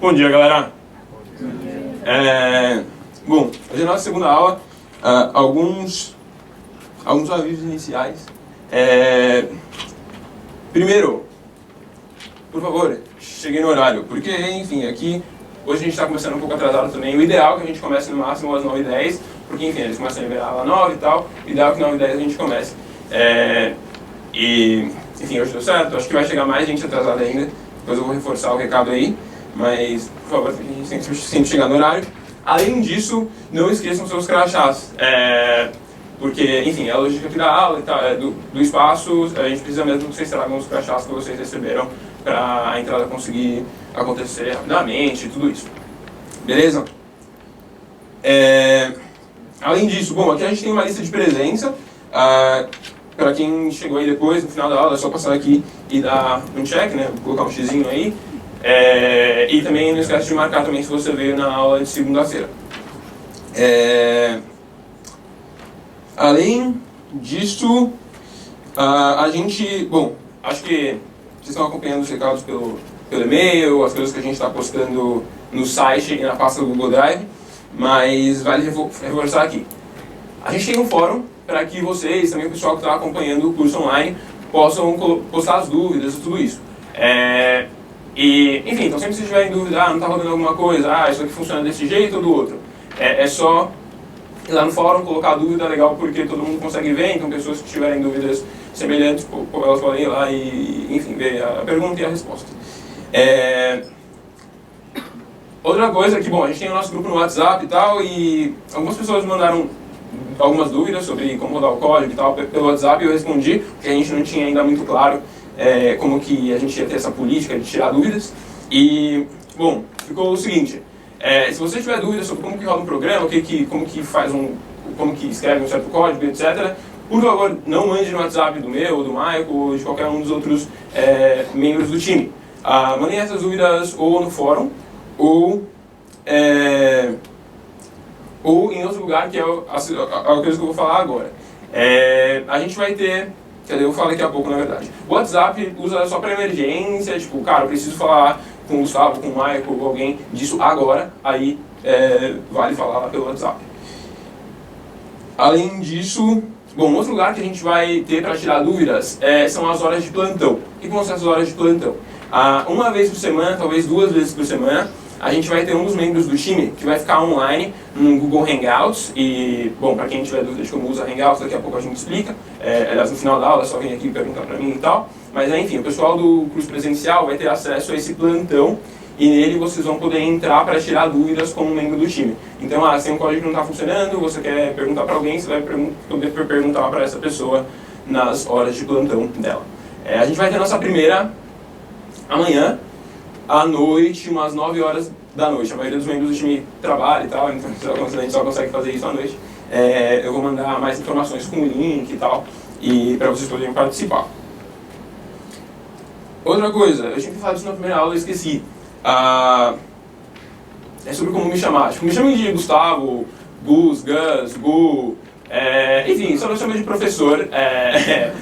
Bom dia, galera. Bom, hoje é a nossa segunda aula. Alguns avisos iniciais. Primeiro, por favor, cheguei no horário, porque, enfim, aqui hoje a gente está começando um pouco atrasado também. O ideal é que a gente comece no máximo às 9h10, porque, enfim, eles começam a liberar às 9 e tal. O ideal é que 9h10 a gente comece. Enfim, hoje deu certo. Acho que vai chegar mais gente atrasada ainda. Depois eu vou reforçar o recado aí. Mas, por favor, a gente tem que sempre chegar no horário. Além disso, não esqueçam seus crachás. Porque, enfim, é a logística aqui da aula e tal, do espaço. A gente precisa mesmo que vocês tragam os crachás que vocês receberam para a entrada conseguir acontecer rapidamente e tudo isso. Beleza? Além disso, bom, aqui a gente tem uma lista de presença. Para quem chegou aí depois, no final da aula, é só passar aqui e dar um check, né? Vou colocar um xizinho aí. E também não esquece de marcar também se você veio na aula de segunda-feira. Além disso, a gente... Bom, acho que vocês estão acompanhando os recados pelo e-mail, as coisas que a gente está postando no site e na pasta do Google Drive, mas vale reforçar aqui. A gente tem um fórum para que vocês, também o pessoal que está acompanhando o curso online, possam postar as dúvidas e tudo isso. Enfim, então sempre se tiverem dúvida, não está rodando alguma coisa, isso aqui funciona desse jeito ou do outro, é só ir lá no fórum, colocar a dúvida, legal, porque todo mundo consegue ver, então pessoas que tiverem dúvidas semelhantes, elas podem ir lá e, enfim, ver a pergunta e a resposta. Outra coisa é que, bom, a gente tem o nosso grupo no WhatsApp e tal, e algumas pessoas mandaram algumas dúvidas sobre como rodar o código e tal pelo WhatsApp, e eu respondi, porque a gente não tinha ainda muito claro como que a gente ia ter essa política de tirar dúvidas. E, bom, ficou o seguinte, se você tiver dúvidas sobre como que roda um programa, como que escreve um certo código, etc., por favor, não mande no WhatsApp do meu, do Michael, ou de qualquer um dos outros membros do time. Mandem essas dúvidas ou no fórum, ou em outro lugar, que é a coisa que eu vou falar agora. A gente vai ter... Eu falo daqui a pouco, na verdade. O WhatsApp usa só para emergência, tipo, cara, eu preciso falar com o Gustavo, com o Michael, com alguém disso agora, aí vale falar lá pelo WhatsApp. Além disso, bom, outro lugar que a gente vai ter para tirar dúvidas são as horas de plantão. O que vão ser as horas de plantão? Uma vez por semana, talvez 2 vezes por semana, a gente vai ter um dos membros do time que vai ficar online no Google Hangouts. E, bom, para quem tiver dúvida de como usa Hangouts, daqui a pouco a gente explica. Aliás, no final da aula, é só vir aqui perguntar para mim e tal. Mas, enfim, o pessoal do curso presencial vai ter acesso a esse plantão e nele vocês vão poder entrar para tirar dúvidas como membro do time. Então, se um código não está funcionando, você quer perguntar para alguém, você vai poder perguntar para essa pessoa nas horas de plantão dela. A gente vai ter a nossa primeira amanhã, à noite, umas 9 horas da noite. A maioria dos membros do time trabalha e tal, então a gente só consegue fazer isso à noite. Eu vou mandar mais informações com o link e tal, e para vocês poderem participar. Outra coisa, eu tinha que falar disso na primeira aula, eu esqueci. É sobre como me chamar. Tipo, me chamem de Gustavo, Gus, Gu, enfim, só não chamo de professor,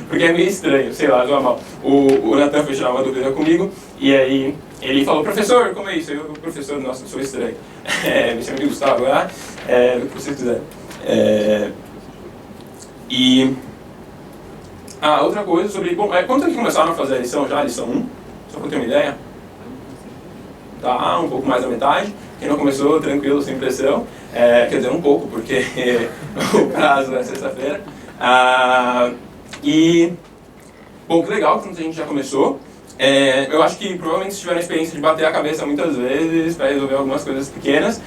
porque é meio estranho, sei lá, não é mal. O Nathan foi tirar uma dúvida comigo, e aí ele falou, professor, como é isso? Eu, professor, nossa, eu sou estranho. Me chama de Gustavo, do que vocês quiserem. Outra coisa sobre... Bom, quanto é que começaram a fazer a lição já? A lição 1? Só para ter uma ideia. Tá, um pouco mais da metade. Quem não começou, tranquilo, sem pressão. Quer dizer, um pouco, porque o prazo é sexta-feira. Bom, que legal que a gente já começou. Eu acho que provavelmente se tiveram a experiência de bater a cabeça muitas vezes para resolver algumas coisas pequenas,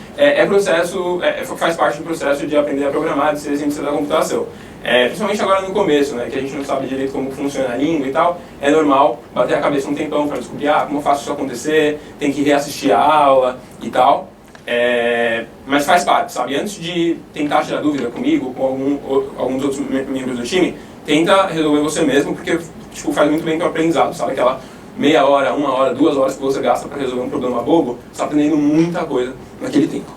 faz parte do processo de aprender a programar, de ser cientista da computação. Principalmente agora no começo, né, que a gente não sabe direito como funciona a língua e tal, é normal bater a cabeça um tempão para descobrir como eu faço isso acontecer, tem que reassistir a aula e tal. Mas faz parte, sabe? Antes de tentar tirar dúvida comigo, com alguns outros membros do time, tenta resolver você mesmo, porque tipo, faz muito bem para o aprendizado, sabe? Aquela meia hora, 1 hora, 2 horas que você gasta para resolver um problema bobo, você está aprendendo muita coisa naquele tempo.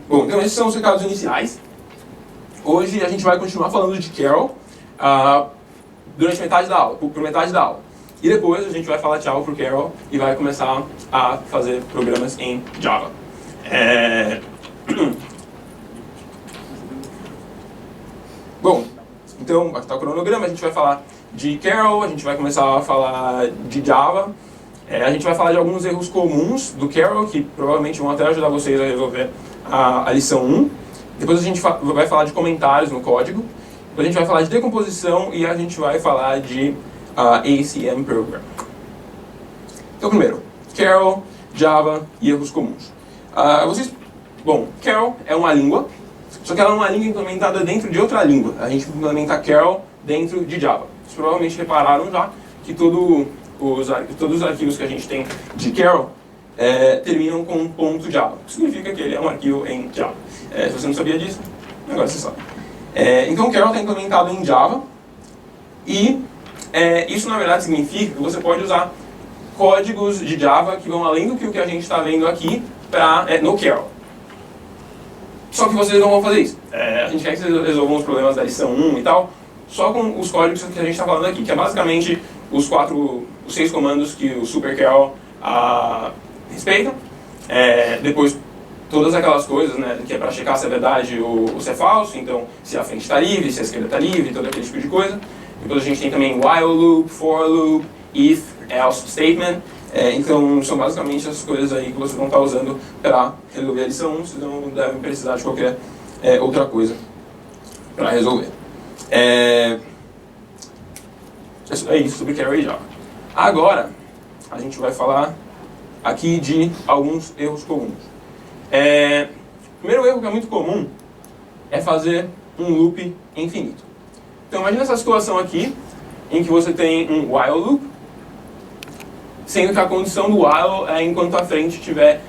Bom, então esses são os recados iniciais. Hoje a gente vai continuar falando de Carol durante metade da aula, por metade da aula. E depois a gente vai falar tchau pro Carol e vai começar a fazer programas em Java. Bom, então aqui está o cronograma, a gente vai falar de Carol, a gente vai começar a falar de Java, a gente vai falar de alguns erros comuns do Carol, que provavelmente vão até ajudar vocês a resolver a lição 1. Depois a gente vai falar de comentários no código, depois a gente vai falar de decomposição e a gente vai falar de ACM Program. Então primeiro, Carol, Java e erros comuns. Bom, Carol é uma língua, só que ela é uma língua implementada dentro de outra língua. A gente implementa Carol dentro de Java. Vocês provavelmente repararam já que todos os arquivos que a gente tem de Carol terminam com .java, o que significa que ele é um arquivo em Java. Se você não sabia disso, agora você sabe. Então Carol está implementado em Java e isso na verdade significa que você pode usar códigos de Java que vão além do que a gente está vendo aqui no Carol. Só que vocês não vão fazer isso. A gente quer que vocês resolvam os problemas da lição 1 e tal, só com os códigos que a gente está falando aqui, que é basicamente os 6 comandos que o Super Carol respeita. Depois, todas aquelas coisas, né, que é para checar se é verdade ou se é falso, então se a frente está livre, se a esquerda está livre, todo aquele tipo de coisa. Depois a gente tem também while loop, for loop, if, else statement. Então são basicamente essas coisas aí que vocês vão estar usando para resolver a lição 1, vocês não devem precisar de qualquer outra coisa para resolver. É isso sobre Carol e Java. Agora, a gente vai falar aqui de alguns erros comuns. O primeiro erro que é muito comum é fazer um loop infinito. Então imagina essa situação aqui, em que você tem um while loop, sendo que a condição do while é enquanto a frente estiver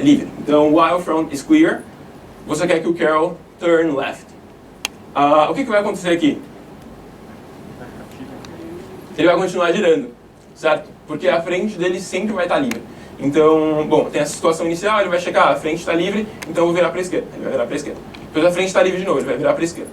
livre. Então, while front is clear, você quer que o Carol turn left. O que vai acontecer aqui? Ele vai continuar girando, certo? Porque a frente dele sempre vai estar livre. Então, bom, tem essa situação inicial, ele vai checar, a frente está livre, então eu vou virar para a esquerda. Ele vai virar para a esquerda. Depois a frente está livre de novo, ele vai virar para a esquerda.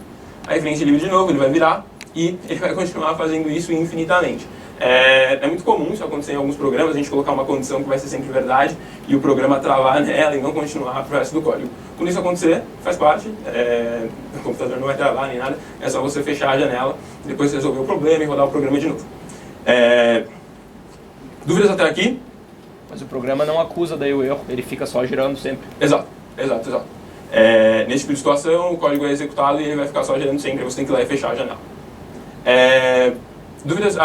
Aí a frente livre de novo, ele vai virar e ele vai continuar fazendo isso infinitamente. É muito comum isso acontecer em alguns programas, a gente colocar uma condição que vai ser sempre verdade e o programa travar nela e não continuar para o resto do código. Quando isso acontecer, faz parte, o computador não vai travar nem nada, é só você fechar a janela, depois resolver o problema e rodar o programa de novo. Dúvidas até aqui? Mas o programa não acusa daí o erro, ele fica só girando sempre. Exato. Nesse tipo de situação, o código é executado e ele vai ficar só girando sempre, você tem que ir lá e fechar a janela. Dúvidas?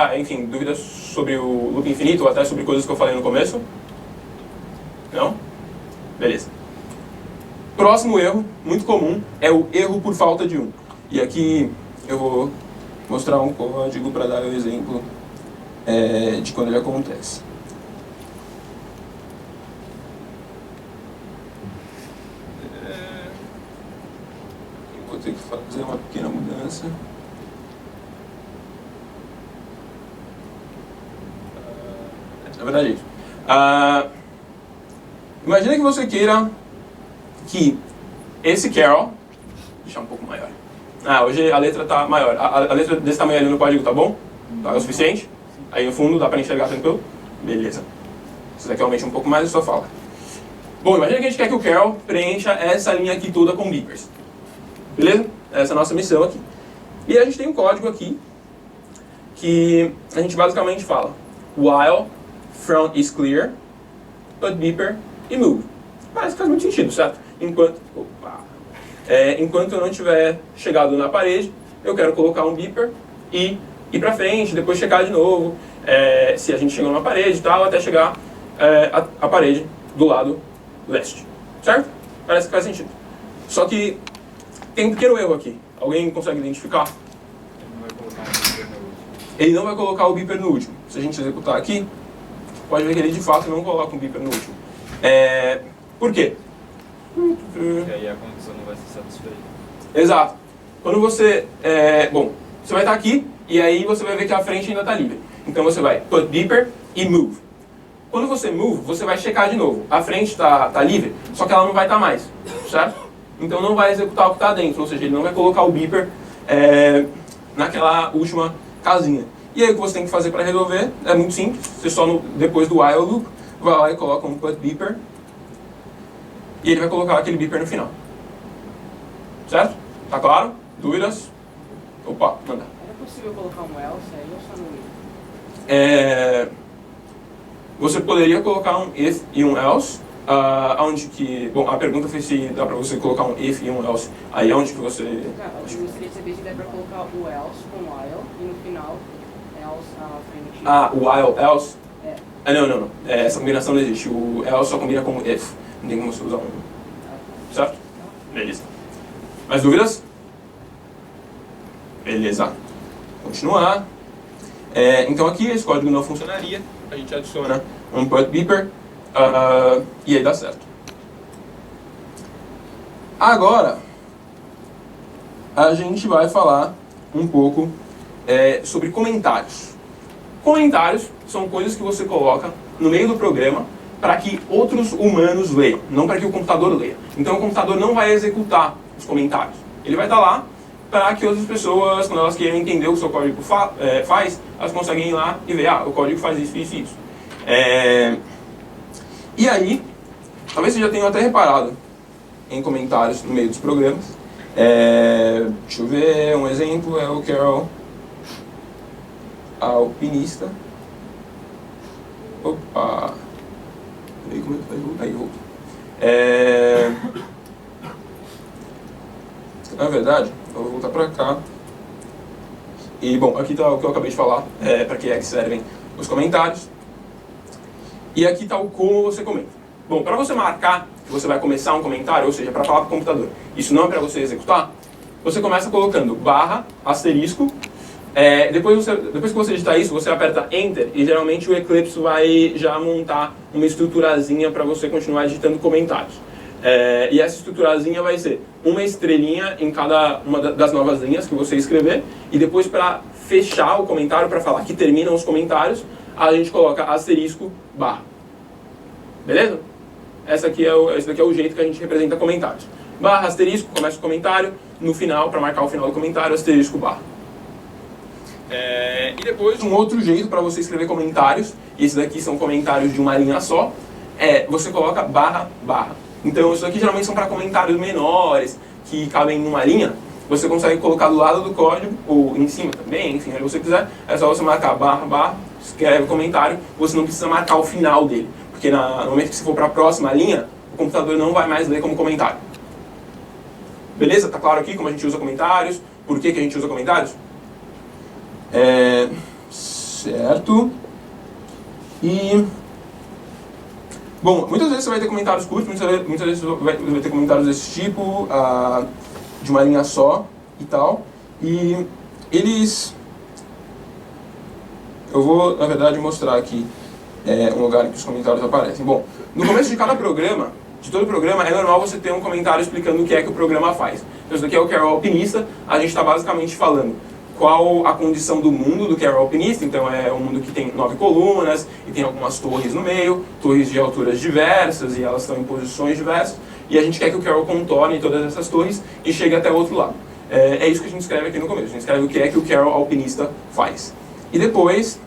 Dúvidas sobre o loop infinito ou até sobre coisas que eu falei no começo? Não? Beleza. Próximo erro, muito comum, é o erro por falta de um. E aqui eu vou mostrar um código para dar o exemplo de quando ele acontece. Vou ter que fazer uma pequena mudança. Na verdade é isso. Imagina que você queira que esse Carol... Vou deixar um pouco maior. Hoje a letra está maior. A letra desse tamanho ali no código tá bom? Tá o suficiente? Aí no fundo dá para enxergar tranquilo? Beleza. Se você quer aumentar um pouco mais, é só fala. Bom, imagina que a gente quer que o Carol preencha essa linha aqui toda com beepers. Beleza? Essa é a nossa missão aqui. E a gente tem um código aqui que a gente basicamente fala while front is clear, put beeper e move. Parece que faz muito sentido, certo? Enquanto eu não tiver chegado na parede, eu quero colocar um beeper e ir para frente, depois checar de novo, se a gente chegou numa parede e tal, até chegar a parede do lado leste. Certo? Parece que faz sentido. Só que tem um pequeno erro aqui. Alguém consegue identificar? Ele não vai colocar o beeper no último. Se a gente executar aqui, pode ver que ele de fato não coloca um beeper no último. Por quê? Porque aí a condição não vai ser satisfeita. Exato. Quando você... você vai estar aqui e aí você vai ver que a frente ainda está livre. Então você vai put beeper e move. Quando você move, você vai checar de novo. A frente está livre, só que ela não vai estar mais. Certo? Então não vai executar o que está dentro. Ou seja, ele não vai colocar o beeper naquela última casinha. E aí o que você tem que fazer para resolver é muito simples. Você só, depois do while loop, vai lá e coloca um put beeper. E ele vai colocar aquele beeper no final. Certo? Tá claro? Dúvidas? Opa, manda. Era possível colocar um else aí ou só no if? Você poderia colocar um if e um else. Onde que... Bom, a pergunta foi se dá pra você colocar um if e um else. Aí onde que você... Não, eu gostaria de saber se dá pra colocar o else com while e no final else frame o while else? É. Não. Essa combinação não existe. O else só combina com o if. Não tem como você usar um. Certo? Beleza. Mais dúvidas? Beleza. Continuar. Então aqui esse código não funcionaria. A gente adiciona um put beeper. E aí dá certo. Agora, a gente vai falar um pouco sobre comentários. Comentários são coisas que você coloca no meio do programa para que outros humanos leiam, não para que o computador leia. Então o computador não vai executar os comentários. Ele vai estar lá para que outras pessoas, quando elas querem entender o que o seu código faz, elas conseguem ir lá e ver, o código faz isso, isso e isso. E aí, talvez você já tenha até reparado em comentários no meio dos programas. Deixa eu ver, um exemplo é o Carol Alpinista. Opa! Aí, como é que faz? Aí, voltou. Na verdade, eu vou voltar pra cá. E, bom, aqui está o que eu acabei de falar, para que é que servem os comentários. E aqui está o como você comenta. Bom, para você marcar que você vai começar um comentário, ou seja, para falar para o computador, isso não é para você executar, você começa colocando barra, asterisco. Depois que você digitar isso, você aperta Enter e geralmente o Eclipse vai já montar uma estruturazinha para você continuar digitando comentários. E essa estruturazinha vai ser uma estrelinha em cada uma das novas linhas que você escrever, e depois, para fechar o comentário, para falar que terminam os comentários, a gente coloca asterisco barra. Beleza? Esse daqui é o jeito que a gente representa comentários. Barra, asterisco, começa o comentário, no final, para marcar o final do comentário, asterisco barra. E depois, um outro jeito para você escrever comentários, e esses daqui são comentários de uma linha só, você coloca barra, barra. Então, isso aqui geralmente são para comentários menores, que cabem em uma linha. Você consegue colocar do lado do código, ou em cima também, enfim, onde você quiser. É só você marcar barra, barra, escreve o comentário, você não precisa marcar o final dele. Porque no momento que você for para a próxima linha, o computador não vai mais ler como comentário. Beleza? Tá claro aqui como a gente usa comentários? Por que a gente usa comentários? Certo. E... Bom, muitas vezes você vai ter comentários curtos, muitas vezes você vai ter comentários desse tipo, de uma linha só e tal. E eles... Eu vou, na verdade, mostrar aqui um lugar em que os comentários aparecem. Bom, no começo de cada programa, de todo programa, é normal você ter um comentário explicando o que é que o programa faz. Então, isso daqui é o Carol Alpinista. A gente está basicamente falando qual a condição do mundo do Carol Alpinista. Então, é um mundo que tem 9 colunas e tem algumas torres no meio, torres de alturas diversas, e elas estão em posições diversas. E a gente quer que o Carol contorne todas essas torres e chegue até o outro lado. É isso que a gente escreve aqui no começo. A gente escreve o que é que o Carol Alpinista faz. E depois,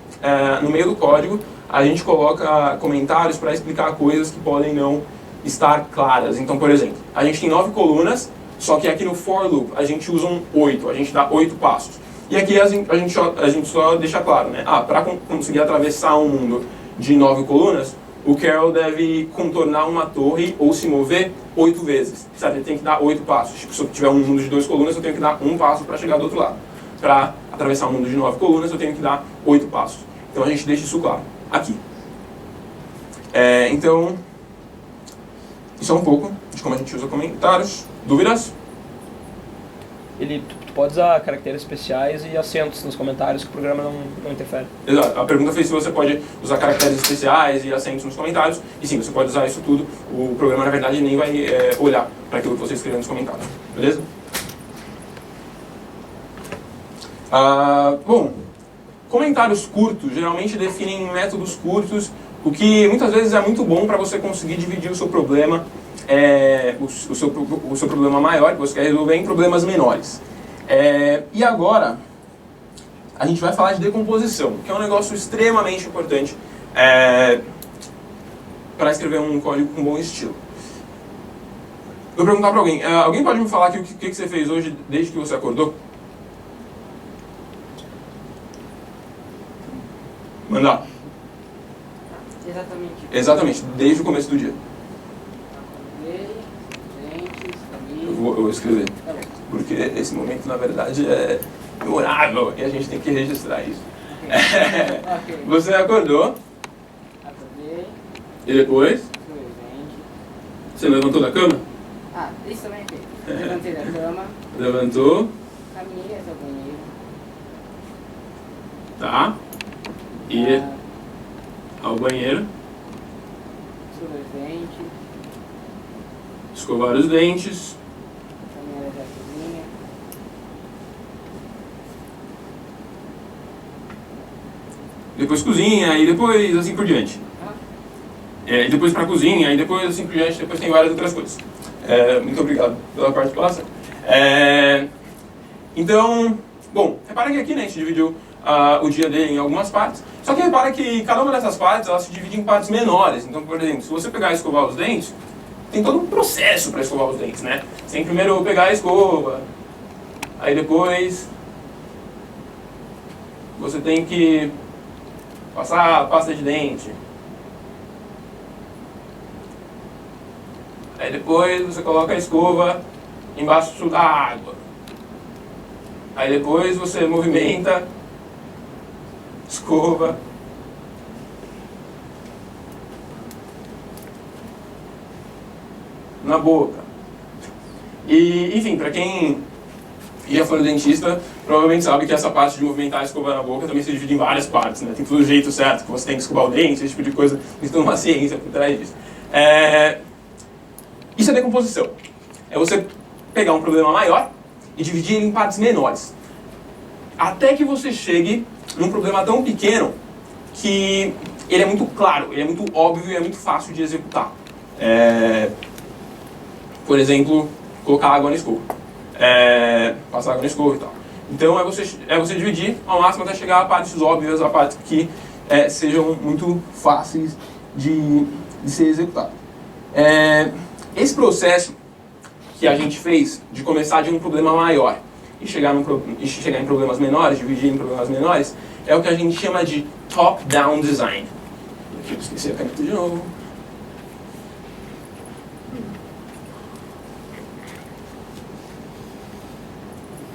no meio do código, a gente coloca comentários para explicar coisas que podem não estar claras. Então, por exemplo, a gente tem 9 colunas, só que aqui no for loop a gente usa um 8, a gente dá 8 passos. E aqui a gente só deixa claro, né? Para conseguir atravessar um mundo de 9 colunas, o Carol deve contornar uma torre ou se mover 8 vezes. Certo? Ele tem que dar 8 passos. Tipo, se eu tiver um mundo de 2 colunas, eu tenho que dar um passo para chegar do outro lado. Para atravessar um mundo de 9 colunas, eu tenho que dar 8 passos. Então a gente deixa isso claro aqui. Então, isso é um pouco de como a gente usa comentários. Dúvidas? Tu pode usar caracteres especiais e acentos nos comentários que o programa não interfere. Exato. A pergunta foi se você pode usar caracteres especiais e acentos nos comentários. E sim, você pode usar isso tudo. O programa, na verdade, nem vai olhar para aquilo que você escreveu nos comentários. Beleza? Bom, comentários curtos geralmente definem métodos curtos, o que muitas vezes é muito bom para você conseguir dividir o seu problema, o seu problema maior que você quer resolver em problemas menores. E agora, a gente vai falar de decomposição, que é um negócio extremamente importante para escrever um código com bom estilo. Vou perguntar para alguém. Alguém pode me falar aqui o que você fez hoje desde que você acordou? Mandar. Exatamente. Exatamente, desde o começo do dia. Acordei, dentes, caminho. Eu vou escrever. Tá bom. Porque esse momento, na verdade, é memorável e a gente tem que registrar isso. Ok. Você acordou Acordei, e depois escovei os dentes. você levantou da cama? Ah, isso também é feito. Levantei da cama, Levantou, caminhei até o banheiro. tá? E Ah, ao banheiro, escovei os dentes, escovar os dentes, caminhei até a cozinha. depois cozinha e depois assim por diante. Ah, E depois pra cozinha e depois assim por diante, depois tem várias outras coisas. Muito obrigado pela participação. Então, bom, repara que aqui, né, a gente dividiu o dia dele em algumas partes, só que repara que cada uma dessas partes, ela se divide em partes menores. Então, por exemplo, se você pegar e escovar os dentes, tem todo um processo para escovar os dentes, né? Você tem que primeiro pegar a escova, aí depois você tem que passar a pasta de dente. Aí depois você coloca a escova embaixo da água. Aí depois você movimenta, escova. Na boca. E, enfim, para quem já foi no dentista, provavelmente sabe que essa parte de movimentar a escova na boca também se divide em várias partes, né? Tem todo o jeito certo que você tem que escovar o dente, esse tipo de coisa. Isso tem uma ciência por trás disso. Isso é decomposição. É você pegar um problema maior e dividir ele em partes menores. Até que você chegue num problema tão pequeno que ele é muito claro, ele é muito óbvio e é muito fácil de executar. Por exemplo, colocar água na escova. Passar água na escova e tal. Então é você dividir ao máximo até chegar a partes óbvias, a partes que sejam muito fáceis de ser executadas. Esse processo que a gente fez de começar de um problema maior e chegar em problemas menores, dividir em problemas menores, é o que a gente chama de top-down design. Aqui eu esqueci a caneta de novo.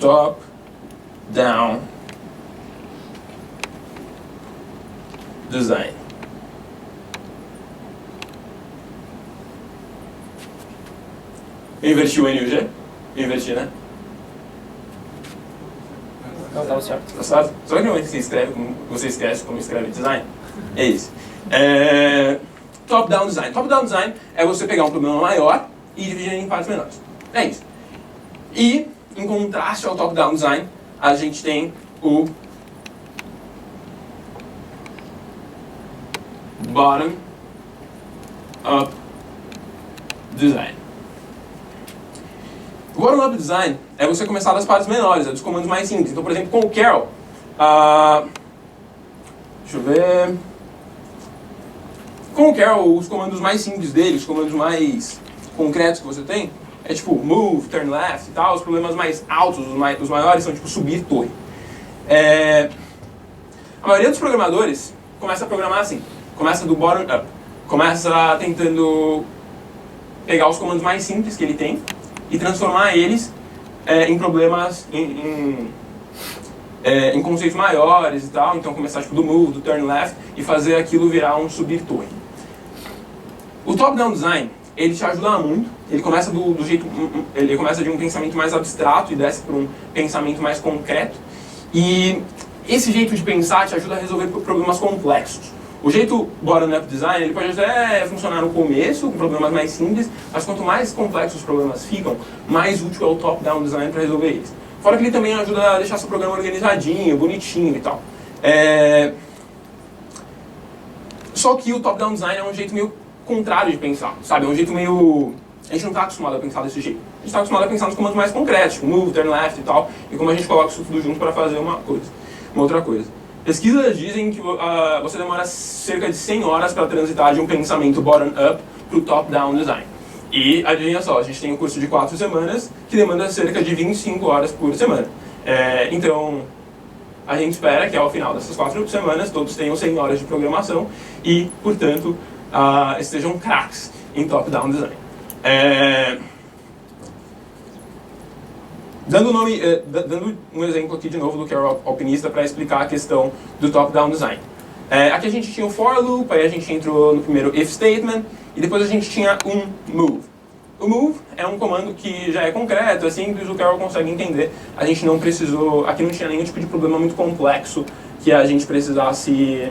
Top-down design. Eu inverti o N e o G? Eu inverti, né? Não, tava certo. Tá certo? Só que normalmente você esquece como escreve design. É isso. Top-down design. Top-down design é você pegar um problema maior e dividir em partes menores. É isso. E, em contraste ao top-down design, a gente tem o bottom-up design. O bottom-up design é você começar das partes menores, dos comandos mais simples. Então, por exemplo, com o Carol, deixa eu ver. Com o Carol, os comandos mais simples dele, os comandos mais concretos que você tem, é tipo move, turn left e tal. Os problemas mais altos, os maiores, são tipo subir torre. A maioria dos programadores começa a programar assim, começa do bottom-up, começa tentando pegar os comandos mais simples que ele tem e transformar eles em problemas, em conceitos maiores e tal. Então começar tipo do move, do turn left e fazer aquilo virar um subir torre. O top-down design, ele te ajuda muito. Ele começa ele começa de um pensamento mais abstrato e desce para um pensamento mais concreto. E esse jeito de pensar te ajuda a resolver problemas complexos. O jeito bottom-up design, ele pode até funcionar no começo, com problemas mais simples, mas quanto mais complexos os problemas ficam, mais útil é o top-down design para resolver eles. Fora que ele também ajuda a deixar seu programa organizadinho, bonitinho e tal. Só que o top-down design é um jeito meio contrário de pensar, sabe? É um jeito meio... A gente não está acostumado a pensar desse jeito. A gente está acostumado a pensar nos comandos mais concretos, tipo move, turn left e tal, e como a gente coloca isso tudo junto para fazer uma coisa. uma outra coisa. Pesquisas dizem que você demora cerca de 100 horas para transitar de um pensamento bottom-up para o top-down design. E adivinha só, a gente tem um curso de 4 semanas que demanda cerca de 25 horas por semana. Então, a gente espera que ao final dessas 4 semanas todos tenham 100 horas de programação e, portanto, estejam cracks em top-down design. Dando um exemplo aqui de novo do Carol Alpinista para explicar a questão do top-down design. Aqui a gente tinha o for loop, aí a gente entrou no primeiro if statement, e depois a gente tinha um move. O move é um comando que já é concreto, é simples, o Carol consegue entender. A gente não precisou, aqui não tinha nenhum tipo de problema muito complexo que a gente precisasse,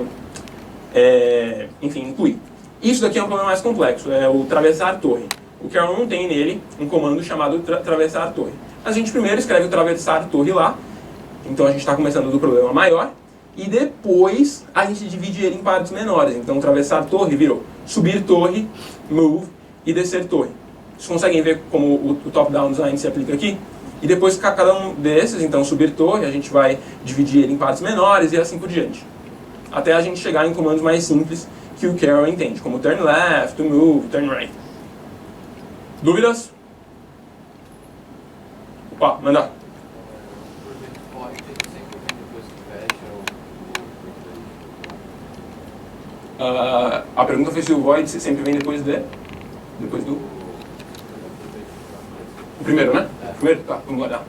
enfim, incluir. Isso daqui é um problema mais complexo, é o travessar torre. O Carol não tem nele um comando chamado travessar torre. A gente primeiro escreve o travessar torre lá, então a gente está começando do problema maior, e depois a gente divide ele em partes menores. Então travessar torre virou subir torre, move e descer torre. Vocês conseguem ver como o top-down design se aplica aqui? E depois cada um desses, então subir torre, a gente vai dividir ele em partes menores e assim por diante. Até a gente chegar em comandos mais simples que o Carol entende, como turn left, move, turn right. Dúvidas? Opa, manda. A pergunta foi se o void sempre vem depois do... O primeiro, né? Primeiro? Tá, vamos olhar.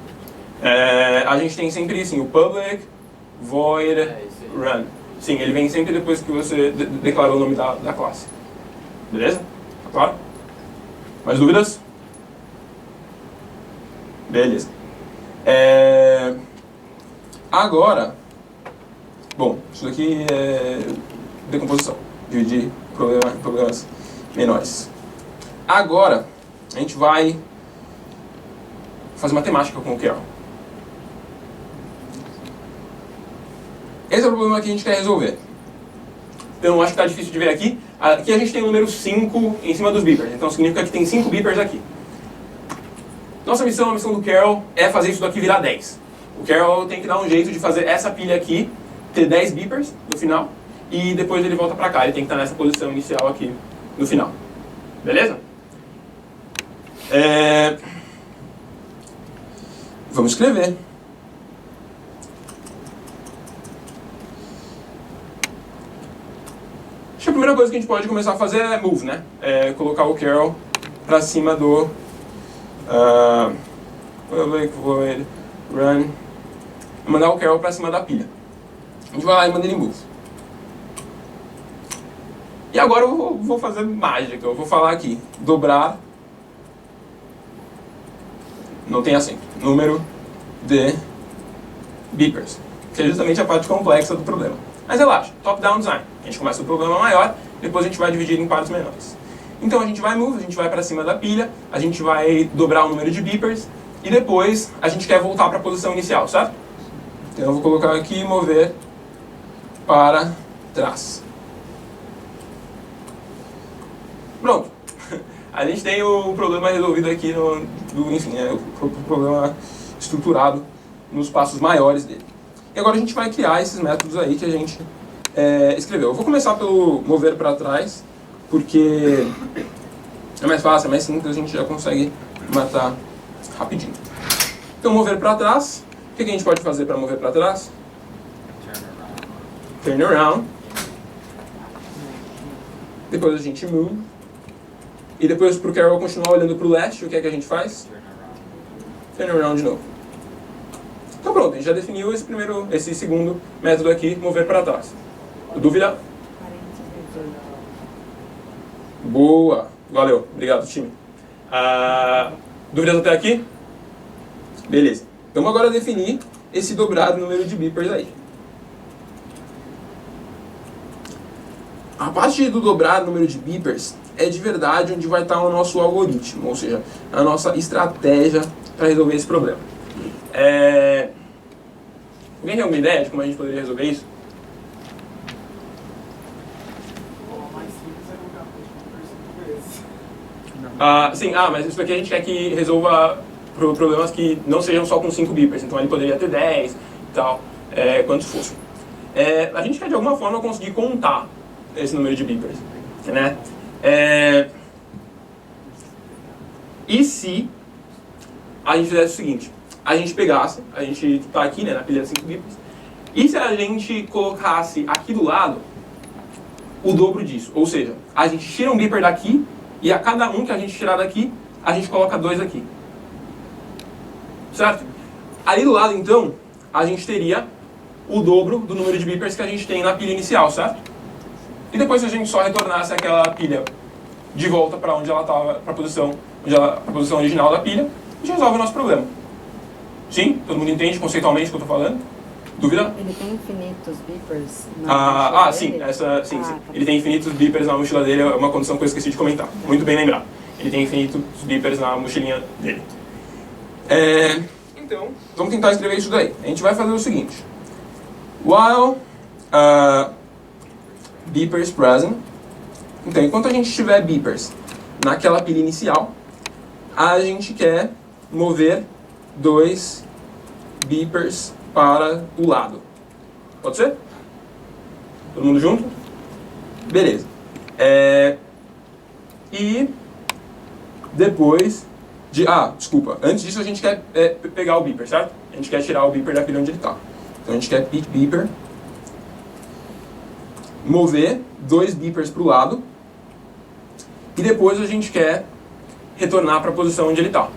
A gente tem sempre assim, o public, void, run. Sim, ele vem sempre depois que você declarou o nome da classe. Beleza? Tá claro? Mais dúvidas? Beleza. Agora, bom, isso daqui é decomposição, dividir problemas menores. Agora, a gente vai fazer matemática com o Carol. Esse é o problema que a gente quer resolver. Então, acho que está difícil de ver aqui. Aqui a gente tem o número 5 em cima dos beepers, então significa que tem 5 beepers aqui. Nossa missão, a missão do Carol, é fazer isso daqui virar 10. O Carol tem que dar um jeito de fazer essa pilha aqui ter 10 beepers no final, e depois ele volta pra cá. Ele tem que estar nessa posição inicial aqui no final. Beleza? Vamos escrever. Acho que a primeira coisa que a gente pode começar a fazer é move, né? Colocar o Carol pra cima do void run. Mandar o Carol pra cima da pilha. A gente vai lá e manda ele move. E agora eu vou fazer mágica. Eu vou falar aqui, dobrar, não tem acento, número de beepers, que é justamente a parte complexa do problema. Mas relaxa, top-down design. A gente começa o problema maior, depois a gente vai dividir em partes menores. Então a gente vai move, a gente vai para cima da pilha, a gente vai dobrar o número de beepers, e depois a gente quer voltar para a posição inicial, certo? Então eu vou colocar aqui mover para trás. Pronto. A gente tem o problema resolvido aqui, enfim, o problema estruturado nos passos maiores dele. E agora a gente vai criar esses métodos aí que a gente escreveu. Eu vou começar pelo mover para trás, porque é mais fácil, é mais simples, a gente já consegue matar rapidinho. Então, mover para trás. O que a gente pode fazer para mover para trás? Turn around. Depois a gente move. E depois, para o Carol continuar olhando para o leste, o que é que a gente faz? Turn around de novo. Então pronto, a gente já definiu esse segundo método aqui, mover para trás. Dúvida? Boa! Valeu, obrigado, time. Dúvidas até aqui? Beleza. Vamos agora definir esse dobrado número de beepers aí. A parte do dobrado número de beepers é de verdade onde vai estar o nosso algoritmo, ou seja, a nossa estratégia para resolver esse problema. Alguém tem alguma ideia de como a gente poderia resolver isso? Sim, mas isso aqui a gente quer que resolva problemas que não sejam só com 5 beepers, então ele poderia ter 10 e tal. quantos fossem. A gente quer de alguma forma conseguir contar esse número de beepers, né? E se a gente fizesse o seguinte, a gente pegasse, a gente está aqui, né, na pilha de 5 beepers, e se a gente colocasse aqui do lado o dobro disso, ou seja, a gente tira um beeper daqui e a cada um que a gente tirar daqui, a gente coloca 2 aqui. Certo? Ali do lado, então, a gente teria o dobro do número de beepers que a gente tem na pilha inicial, certo? E depois, se a gente só retornasse aquela pilha de volta para onde ela estava, para a posição original da pilha, a gente resolve o nosso problema. Sim? Todo mundo entende conceitualmente o que eu estou falando? Dúvida? Ele tem infinitos beepers na mochila sim, dele? sim. Tá. Ele tem infinitos beepers na mochila dele, é uma condição que eu esqueci de comentar. Muito bem lembrado. Ele tem infinitos beepers na mochilinha dele. Então, vamos tentar escrever isso daí. A gente vai fazer o seguinte. While beepers present. Então, enquanto a gente tiver beepers naquela pilha inicial, a gente quer mover 2 beepers para o lado. Pode ser? Todo mundo junto? Beleza. E depois de... desculpa. Antes disso a gente quer pegar o beeper, certo? A gente quer tirar o beeper da pilha onde ele está. Então a gente quer pick beeper, mover 2 beepers para o lado e depois a gente quer retornar para a posição onde ele está.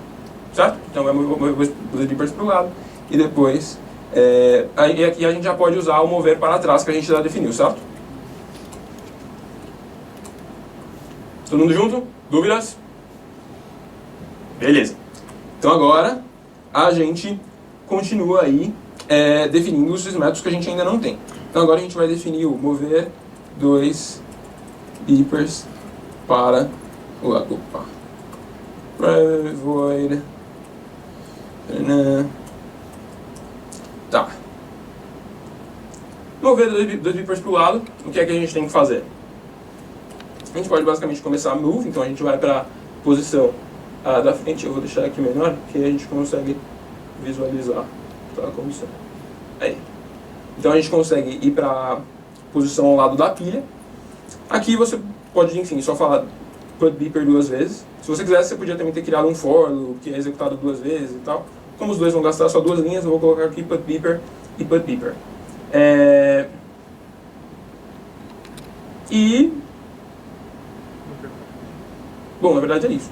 Certo? Então vai mover 2 beepers para o lado e depois... e aqui a gente já pode usar o mover para trás que a gente já definiu, certo? Todo mundo junto? Dúvidas? Beleza. Então agora a gente continua aí definindo os métodos que a gente ainda não tem. Então agora a gente vai definir o mover 2 beepers para o lado. Opa. Void. Tá. Mover 2 beepers para o lado, o que é que a gente tem que fazer? A gente pode basicamente começar a move, então a gente vai para a posição da frente. Eu vou deixar aqui menor, porque a gente consegue visualizar o que está acontecendo. Aí. Então a gente consegue ir para a posição ao lado da pilha. Aqui você pode, enfim, só falar put beeper 2 vezes. Se você quisesse, você podia também ter criado um for loop, que é executado 2 vezes e tal. Como os dois vão gastar só 2 linhas, eu vou colocar aqui put beeper e put beeper. Bom, na verdade é isso.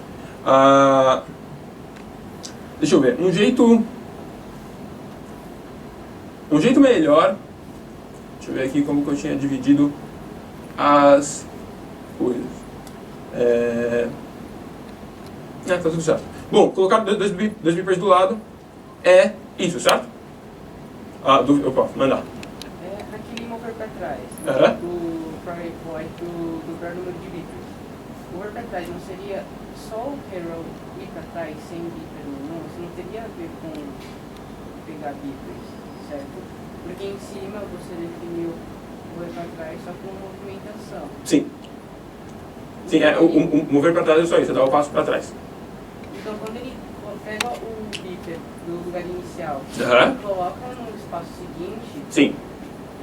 Deixa eu ver. Um jeito melhor. Deixa eu ver aqui como que eu tinha dividido as coisas. Tá tudo certo. Bom, colocar 2 beepers do lado é isso, certo? Opa, mandar. Aquele mover para trás, do primary point do número de beepers. O mover para trás não seria só o Carol ir para trás sem beeper nenhum? Isso não teria a ver com pegar beepers, certo? Porque em cima você definiu o mover para trás só com movimentação. Sim. Sim, o mover para trás é só isso, é dar o passo para trás. Então quando ele pega o beeper do lugar inicial e coloca no espaço seguinte, sim,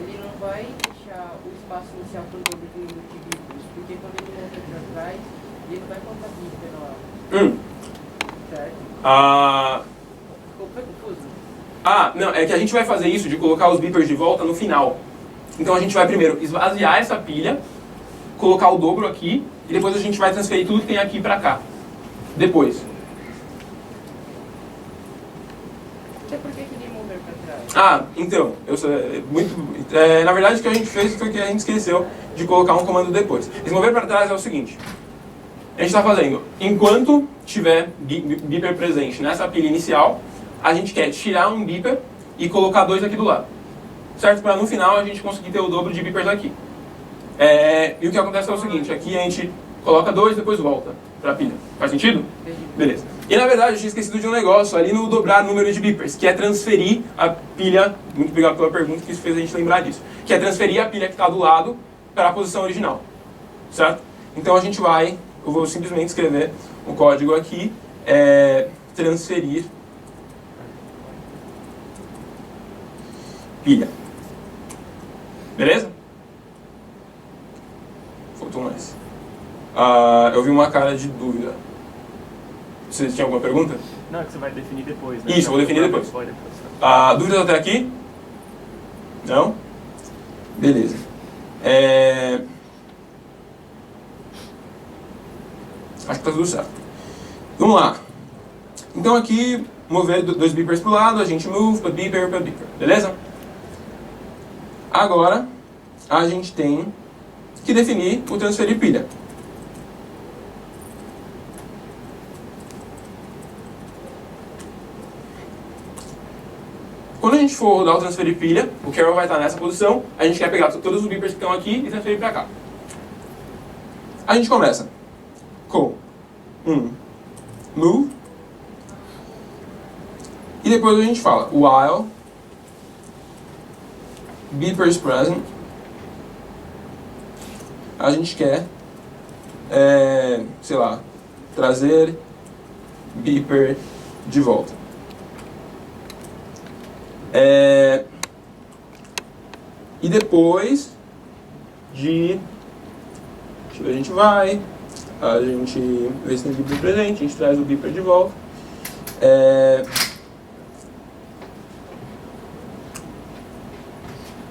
ele não vai deixar o espaço inicial com o dobro de número de beepers, porque quando ele volta para trás, ele não vai contar beeper lá. Certo? Ficou confuso? Não, é que a gente vai fazer isso de colocar os beepers de volta no final. Então a gente vai primeiro esvaziar essa pilha, colocar o dobro aqui, e depois a gente vai transferir tudo que tem aqui para cá. Depois. Por que ele mover para trás? Então, na verdade o que a gente fez foi que a gente esqueceu de colocar um comando depois. Esse mover para trás é o seguinte. A gente está fazendo, enquanto tiver beeper presente nessa pilha inicial, a gente quer tirar um beeper e colocar 2 aqui do lado. Certo? Para no final a gente conseguir ter o dobro de beepers aqui. E o que acontece é o seguinte, aqui a gente coloca 2 e depois volta para a pilha. Faz sentido? Beleza. E na verdade eu tinha esquecido de um negócio ali no dobrar o número de beepers, que é transferir a pilha, muito obrigado pela pergunta que isso fez a gente lembrar disso, que é transferir a pilha que está do lado para a posição original. Certo? Então eu vou simplesmente escrever um código aqui, transferir pilha. Beleza? Faltou mais. Eu vi uma cara de dúvida. Você tinha alguma pergunta? Não, é que você vai definir depois, né? Isso, vou definir depois. Pode depois. Dúvidas até aqui? Não? Beleza. Acho que tá tudo certo. Vamos lá. Então aqui, mover 2 beepers para o lado, a gente move, put beeper, beleza? Agora, a gente tem que definir o transferir pilha. Quando a gente for rodar o transferir pilha, o Carol vai estar nessa posição, a gente quer pegar todos os beepers que estão aqui e transferir para cá. A gente começa com move, e depois a gente fala while beepers present, a gente quer, sei lá, trazer beeper de volta. E depois de... a gente vai, a gente vê se tem beeper presente, a gente traz o beeper de volta.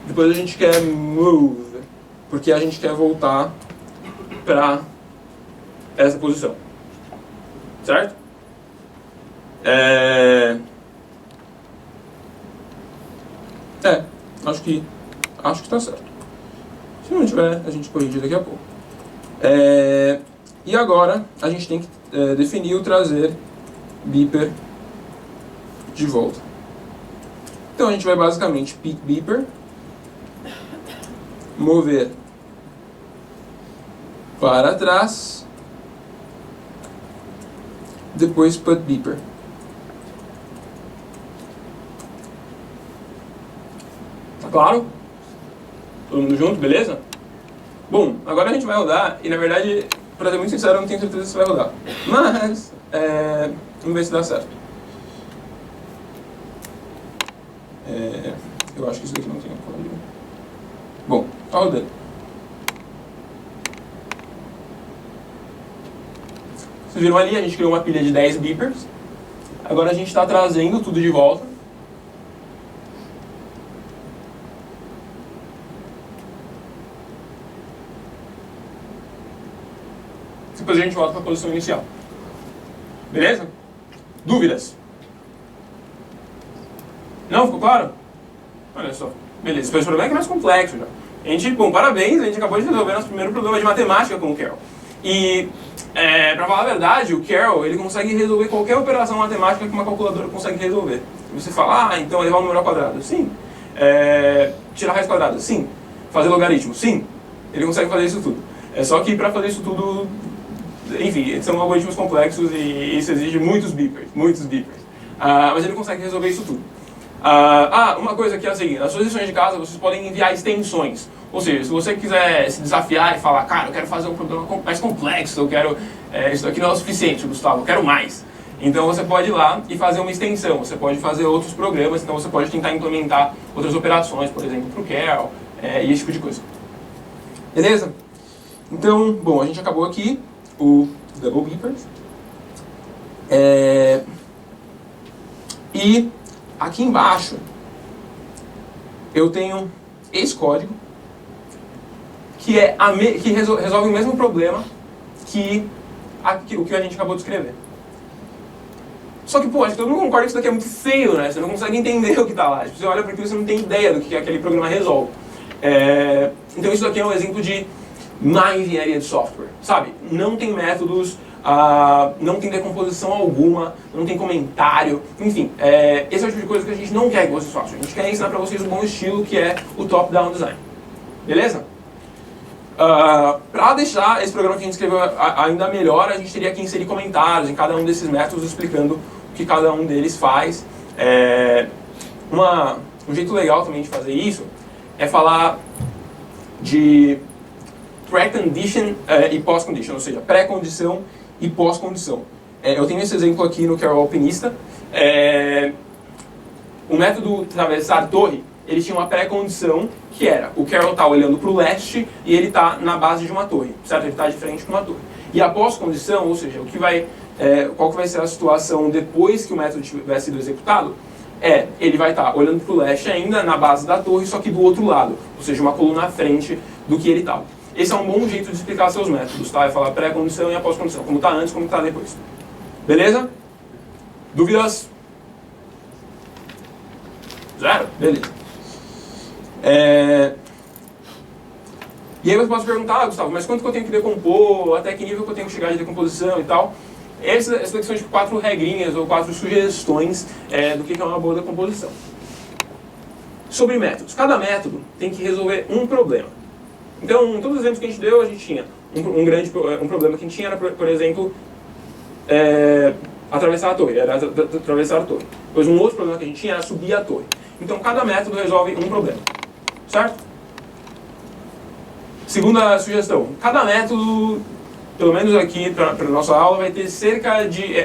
Depois a gente quer move, porque a gente quer voltar para essa posição. Certo? Acho que tá certo. Se não tiver, a gente corrige daqui a pouco. E agora a gente tem que definir o trazer beeper de volta. Então a gente vai basicamente pick beeper, mover para trás, depois put beeper. Tá claro? Todo mundo junto, beleza? Bom, agora a gente vai rodar e na verdade, pra ser muito sincero, eu não tenho certeza se vai rodar. Mas, vamos ver se dá certo. Eu acho que isso daqui não tem código. Bom, tá rodando. Vocês viram ali, a gente criou uma pilha de 10 beepers. Agora a gente está trazendo tudo de volta. Depois a gente volta para a posição inicial. Beleza? Dúvidas? Não? Ficou claro? Olha só. Beleza. Depois o problema é que é mais complexo já. A gente, bom, parabéns, a gente acabou de resolver nosso primeiro problema de matemática com o Carol. E, pra falar a verdade, o Carol, ele consegue resolver qualquer operação matemática que uma calculadora consegue resolver. E você fala, então elevar um número ao quadrado? Sim. Tirar raiz quadrada? Sim. Fazer logaritmo? Sim. Ele consegue fazer isso tudo. É só que para fazer isso tudo, enfim, são algoritmos complexos e isso exige muitos beepers. Mas ele consegue resolver isso tudo. Uma coisa que é a seguinte, nas suas lições de casa vocês podem enviar extensões. Ou seja, se você quiser se desafiar e falar, cara, eu quero fazer um problema mais complexo, eu quero, isso aqui não é o suficiente, Gustavo, eu quero mais. Então você pode ir lá e fazer uma extensão, você pode fazer outros programas, então você pode tentar implementar outras operações, por exemplo, para o Carol, e esse tipo de coisa. Beleza? Então, bom, a gente acabou aqui o Double Beepers. E aqui embaixo eu tenho esse código que resolve o mesmo problema que o que a gente acabou de escrever. Só que, pô, acho que todo mundo concorda que isso daqui é muito feio, né? Você não consegue entender o que está lá. Você olha para aquilo e você não tem ideia do que aquele programa resolve. Então isso daqui é um exemplo de má engenharia de software, sabe? Não tem métodos, não tem decomposição alguma, não tem comentário, enfim, esse é o tipo de coisa que a gente não quer que vocês façam. A gente quer ensinar para vocês um bom estilo que é o top-down design. Beleza? Para deixar esse programa que a gente escreveu ainda melhor, a gente teria que inserir comentários em cada um desses métodos explicando o que cada um deles faz. Um jeito legal também de fazer isso é falar de pré-condition e pós-condition, ou seja, pré-condição e pós-condição. Eu tenho esse exemplo aqui no Carol Alpinista. O método atravessar torre, ele tinha uma pré-condição que era o Carol está olhando para o leste e ele está na base de uma torre, certo? Ele está de frente para uma torre. E a pós-condição, ou seja, qual que vai ser a situação depois que o método tiver sido executado, ele vai estar olhando para o leste ainda, na base da torre, só que do outro lado, ou seja, uma coluna à frente do que ele estava. Esse é um bom jeito de explicar seus métodos, tá? É falar pré-condição e a pós-condição, como está antes, como está depois. Beleza? Dúvidas? Zero? Beleza. E aí você pode perguntar, Gustavo, mas quanto que eu tenho que decompor, até que nível que eu tenho que chegar de decomposição e tal? Essas são tipo 4 regrinhas ou 4 sugestões do que é uma boa decomposição. Sobre métodos. Cada método tem que resolver um problema. Então, em todos os exemplos que a gente deu, a gente tinha um problema que a gente tinha era, por exemplo, atravessar a torre. Era atravessar a torre. Depois um outro problema que a gente tinha era subir a torre. Então, cada método resolve um problema. Certo? Segunda sugestão. Cada método, pelo menos aqui para a nossa aula, vai ter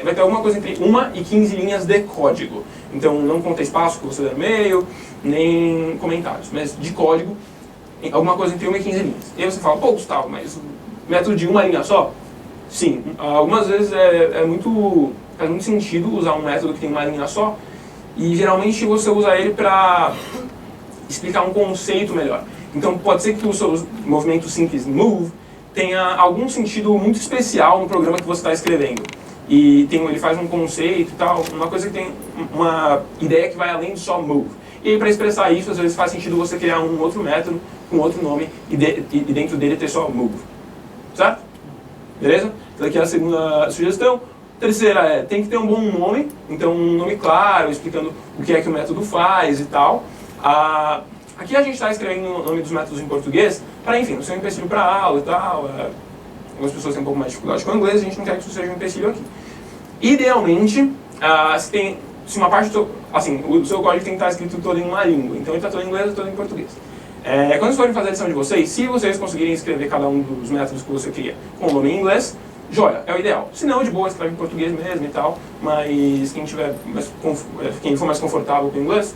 vai ter alguma coisa entre 1 e 15 linhas de código. Então, não conta espaço que você dá no meio, nem comentários. Mas de código, alguma coisa entre 1 e 15 linhas. E aí você fala, pô, Gustavo, mas método de uma linha só? Sim. Algumas vezes faz muito sentido usar um método que tem uma linha só. E geralmente você usa ele para explicar um conceito melhor. Então pode ser que o seu movimento simples move tenha algum sentido muito especial no programa que você está escrevendo. E ele faz um conceito e tal, uma coisa que tem uma ideia que vai além de só move. E aí para expressar isso, às vezes faz sentido você criar um outro método com outro nome e dentro dele ter só move. Certo? Beleza? Essa aqui é a segunda sugestão. Terceira tem que ter um bom nome, então um nome claro, explicando o que é que o método faz e tal. Aqui a gente está escrevendo o nome dos métodos em português para, enfim, não ser um empecilho para a aula e tal. Algumas pessoas têm um pouco mais de dificuldade com o inglês, a gente não quer que isso seja um empecilho aqui. Idealmente, se uma parte o seu código tem que estar escrito todo em uma língua, então ele está todo em inglês e todo em português. Quando vocês forem fazer a lição de vocês, se vocês conseguirem escrever cada um dos métodos que você cria com o nome em inglês, joia, é o ideal. Se não, de boa, escreve em português mesmo e tal, mas quem for mais confortável com o inglês,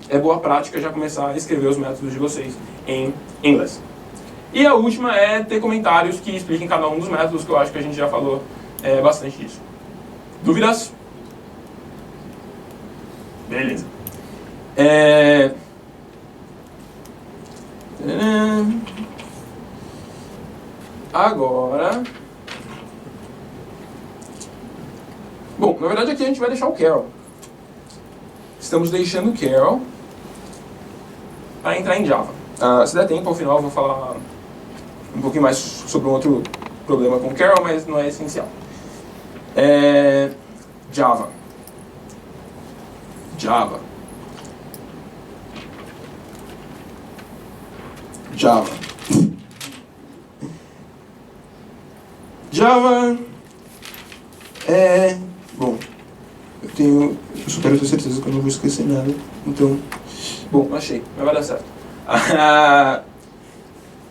é boa prática já começar a escrever os métodos de vocês em inglês. E a última é ter comentários que expliquem cada um dos métodos, que eu acho que a gente já falou bastante disso. Dúvidas? Beleza. Agora... Bom, na verdade aqui a gente vai deixar o Carol. Estamos deixando o Carol para entrar em Java. Se der tempo, ao final eu vou falar um pouquinho mais sobre um outro problema com o Carol, mas não é essencial. Java. Java. Java bom, eu só quero ter certeza que eu não vou esquecer nada, então, bom, achei, mas vai dar certo.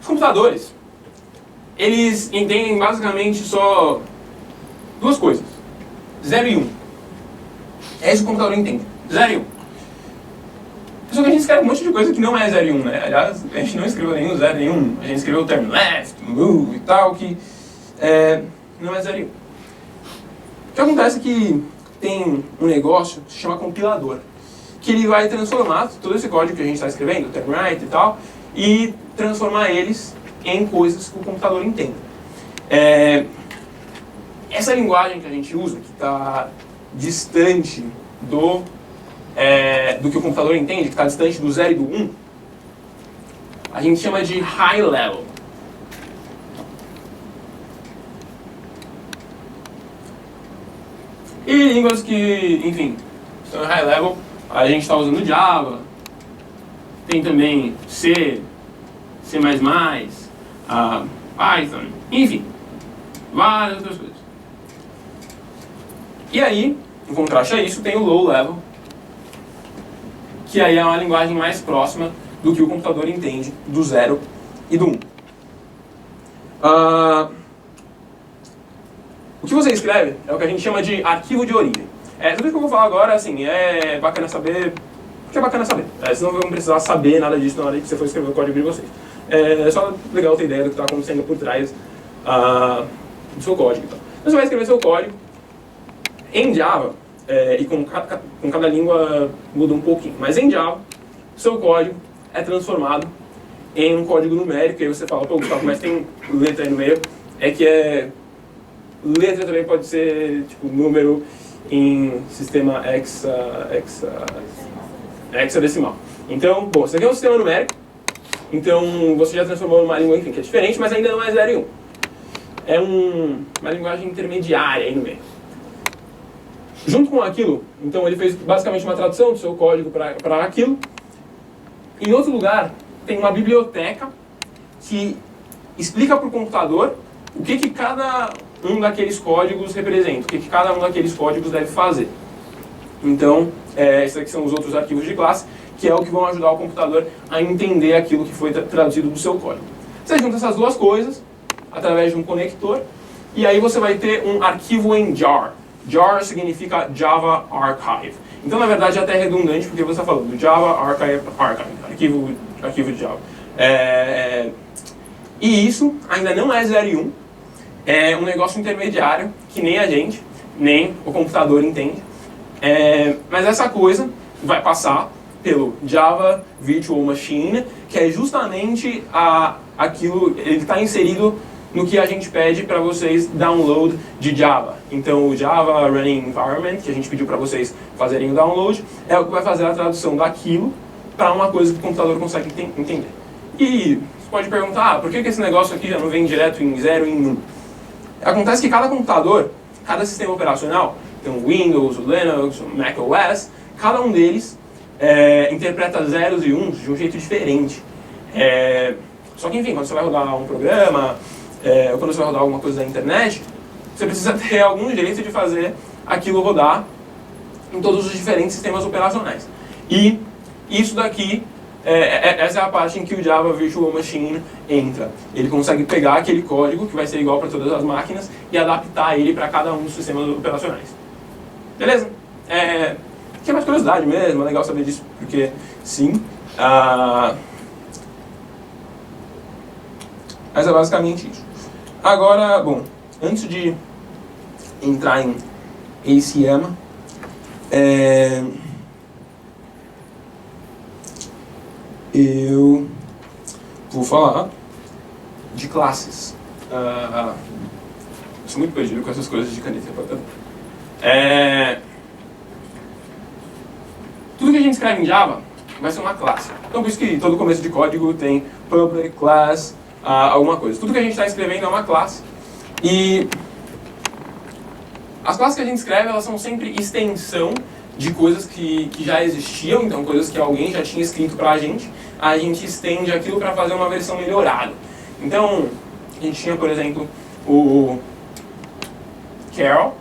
Os computadores, eles entendem basicamente só duas coisas, 0 e 1. É isso que o computador entende, 0 e 1. Só que a gente escreve um monte de coisa que não é 0 e 1, né? Aliás, a gente não escreveu nenhum 0 nem 1. A gente escreveu o termo left, move e tal, que não é 0 e 1. O que acontece é que tem um negócio que se chama compilador, que ele vai transformar todo esse código que a gente está escrevendo, term write e tal, e transformar eles em coisas que o computador entende. Essa linguagem que a gente usa, que está distante do que o computador entende, que está distante do 0 e do 1, a gente chama de high level. E línguas que, enfim, estão em high level, a gente está usando Java, tem também C, C++, Python, enfim, várias outras coisas. E aí, em contraste a isso, tem o low level, que aí é uma linguagem mais próxima do que o computador entende do 0 e do 1. O que você escreve é o que a gente chama de arquivo de origem. Tudo isso que eu vou falar agora, assim, é bacana saber, que é bacana saber. Vocês não vão precisar saber nada disso na hora que você for escrever o código de vocês. É só legal ter ideia do que está acontecendo por trás do seu código. Então você vai escrever seu código em Java, e com cada língua muda um pouquinho, mas em Java, seu código é transformado em um código numérico, e aí você fala, pô, Gustavo, mas tem letra aí no meio, letra também pode ser tipo número em sistema hexadecimal. Então, bom, isso aqui é um sistema numérico, então você já transformou numa língua, enfim, que é diferente, mas ainda não é 0 e 1. É uma linguagem intermediária aí no meio. Junto com aquilo, então ele fez basicamente uma tradução do seu código para aquilo. Em outro lugar, tem uma biblioteca que explica para o computador o que cada um daqueles códigos representa, o que cada um daqueles códigos deve fazer. Então, esses aqui são os outros arquivos de classe, que é o que vão ajudar o computador a entender aquilo que foi traduzido do seu código. Você junta essas duas coisas através de um conector, e aí você vai ter um arquivo em jar. Jar significa Java Archive. Então, na verdade, é até redundante, porque você está falando do Java Archive, arquivo de Java. E isso ainda não é 0 e 1. É um negócio intermediário, que nem a gente, nem o computador entende. Mas essa coisa vai passar pelo Java Virtual Machine, que é justamente aquilo, ele está inserido no que a gente pede para vocês download de Java. Então o Java Running Environment, que a gente pediu para vocês fazerem o download, é o que vai fazer a tradução daquilo para uma coisa que o computador consegue entender. E você pode perguntar, por que esse negócio aqui já não vem direto em 0 e em 1? Acontece que cada computador, cada sistema operacional, então o Windows, o Linux, o Mac OS, cada um deles interpreta zeros e uns de um jeito diferente. Só que, enfim, quando você vai rodar um programa, ou quando você vai rodar alguma coisa na internet, você precisa ter algum jeito de fazer aquilo rodar em todos os diferentes sistemas operacionais. E isso daqui, essa é a parte em que o Java Virtual Machine entra. Ele consegue pegar aquele código, que vai ser igual para todas as máquinas, e adaptar ele para cada um dos sistemas operacionais. Beleza? Que é mais curiosidade mesmo, é legal saber disso, porque sim. Mas é basicamente isso. Agora, bom, antes de entrar em ACM, eu vou falar de classes. Eu sou muito perdido com essas coisas de caneta. Tudo que a gente escreve em Java vai ser uma classe. Então por isso que todo começo de código tem public, class, alguma coisa. Tudo que a gente está escrevendo é uma classe. E as classes que a gente escreve, elas são sempre extensão de coisas que já existiam, então coisas que alguém já tinha escrito pra gente, a gente estende aquilo para fazer uma versão melhorada. Então, a gente tinha, por exemplo, o Carol,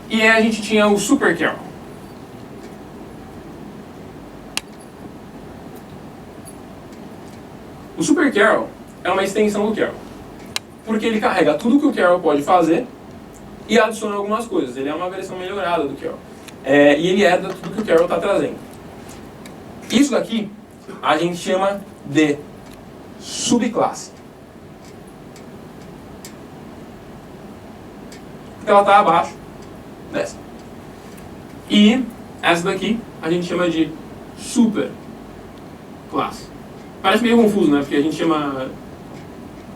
e aí a gente tinha o Super Carol. O Super Carol é uma extensão do Carol, porque ele carrega tudo que o Carol pode fazer e adiciona algumas coisas. Ele é uma versão melhorada do Carol. E ele herda tudo que o Carol está trazendo. Isso daqui a gente chama de subclasse. Porque ela está abaixo dessa. E essa daqui a gente chama de superclasse. Parece meio confuso, né? Porque a gente chama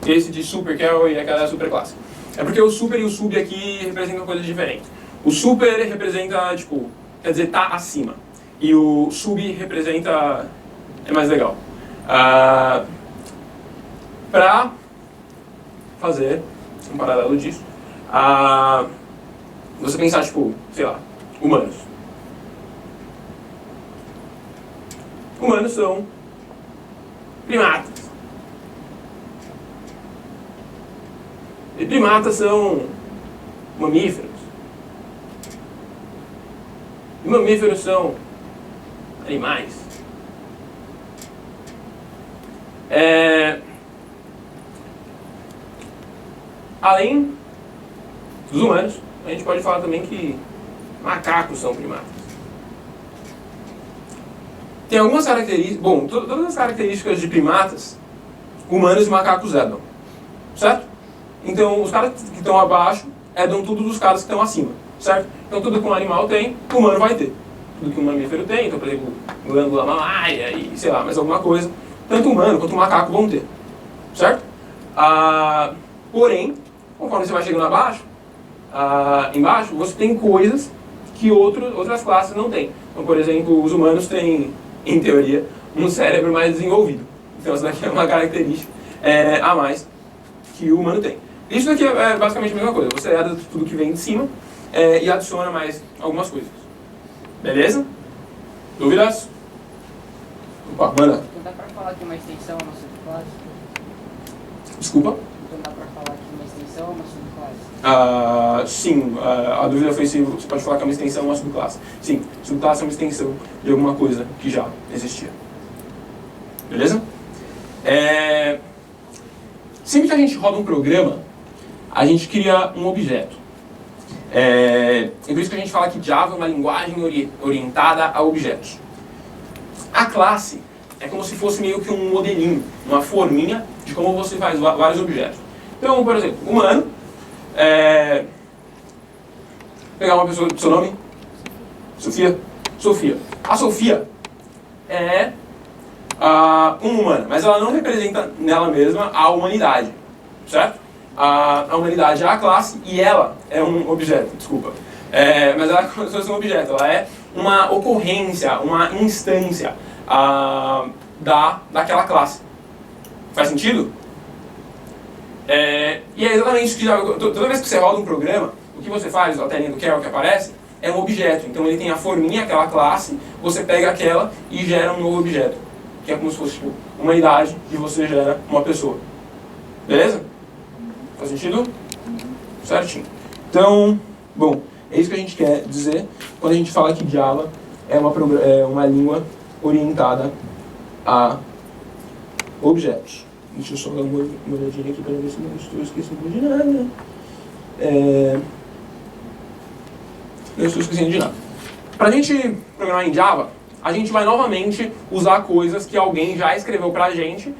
esse de super Carol e aquela é superclasse. É porque o super e o sub aqui representam coisas diferentes. O super representa, tipo, quer dizer, tá acima. E o sub representa, é mais legal. Para fazer um paralelo disso, você pensar, tipo, sei lá, humanos. Humanos são primatas. E primatas são mamíferos. E mamíferos são animais. Além dos humanos, a gente pode falar também que macacos são primatas. Tem algumas características, bom, todas as características de primatas, humanos e macacos herdam, certo? Então, os caras que estão abaixo herdam tudo dos caras que estão acima, certo? Então, tudo que um animal tem, o humano vai ter. Tudo que um mamífero tem, então, por exemplo, glândula mamária e, sei lá, mais alguma coisa, tanto o humano quanto o macaco vão ter, certo? Porém, conforme você vai chegando embaixo, você tem coisas que outras classes não têm. Então, por exemplo, os humanos têm, em teoria, um cérebro mais desenvolvido. Então, essa daqui é uma característica a mais que o humano tem. Isso daqui é basicamente a mesma coisa. Você herda tudo que vem de cima e adiciona mais algumas coisas. Beleza? Dúvidas? Opa, manda. Então dá pra falar que uma extensão é uma subclasse? Desculpa? Então dá pra falar que uma extensão é uma subclasse? Sim, a dúvida foi se você pode falar que é uma extensão ou uma subclasse. Sim, subclasse é uma extensão de alguma coisa que já existia. Beleza? Sempre que a gente roda um programa, a gente cria um objeto. E por isso que a gente fala que Java é uma linguagem orientada a objetos. A classe é como se fosse meio que um modelinho, uma forminha de como você faz vários objetos. Então, por exemplo, humano, pegar uma pessoa, seu nome? Sofia? Sofia. A Sofia é uma humana, mas ela não representa nela mesma a humanidade, certo? A humanidade é a classe e ela é um objeto, desculpa. Mas ela é como se fosse um objeto, ela é uma ocorrência, uma instância daquela classe. Faz sentido? E é exatamente isso que toda vez que você roda um programa, o que você faz, a telinha do Carol que aparece, é um objeto. Então ele tem a forminha, aquela classe, você pega aquela e gera um novo objeto. Que é como se fosse tipo, uma idade e você gera uma pessoa. Beleza? Faz sentido? Certinho. Então, bom, é isso que a gente quer dizer quando a gente fala que Java é uma língua orientada a objetos. Deixa eu só dar uma olhadinha aqui para ver se não estou esquecendo de nada. Não estou esquecendo de nada. Para a gente programar em Java, a gente vai novamente usar coisas que alguém já escreveu para a gente,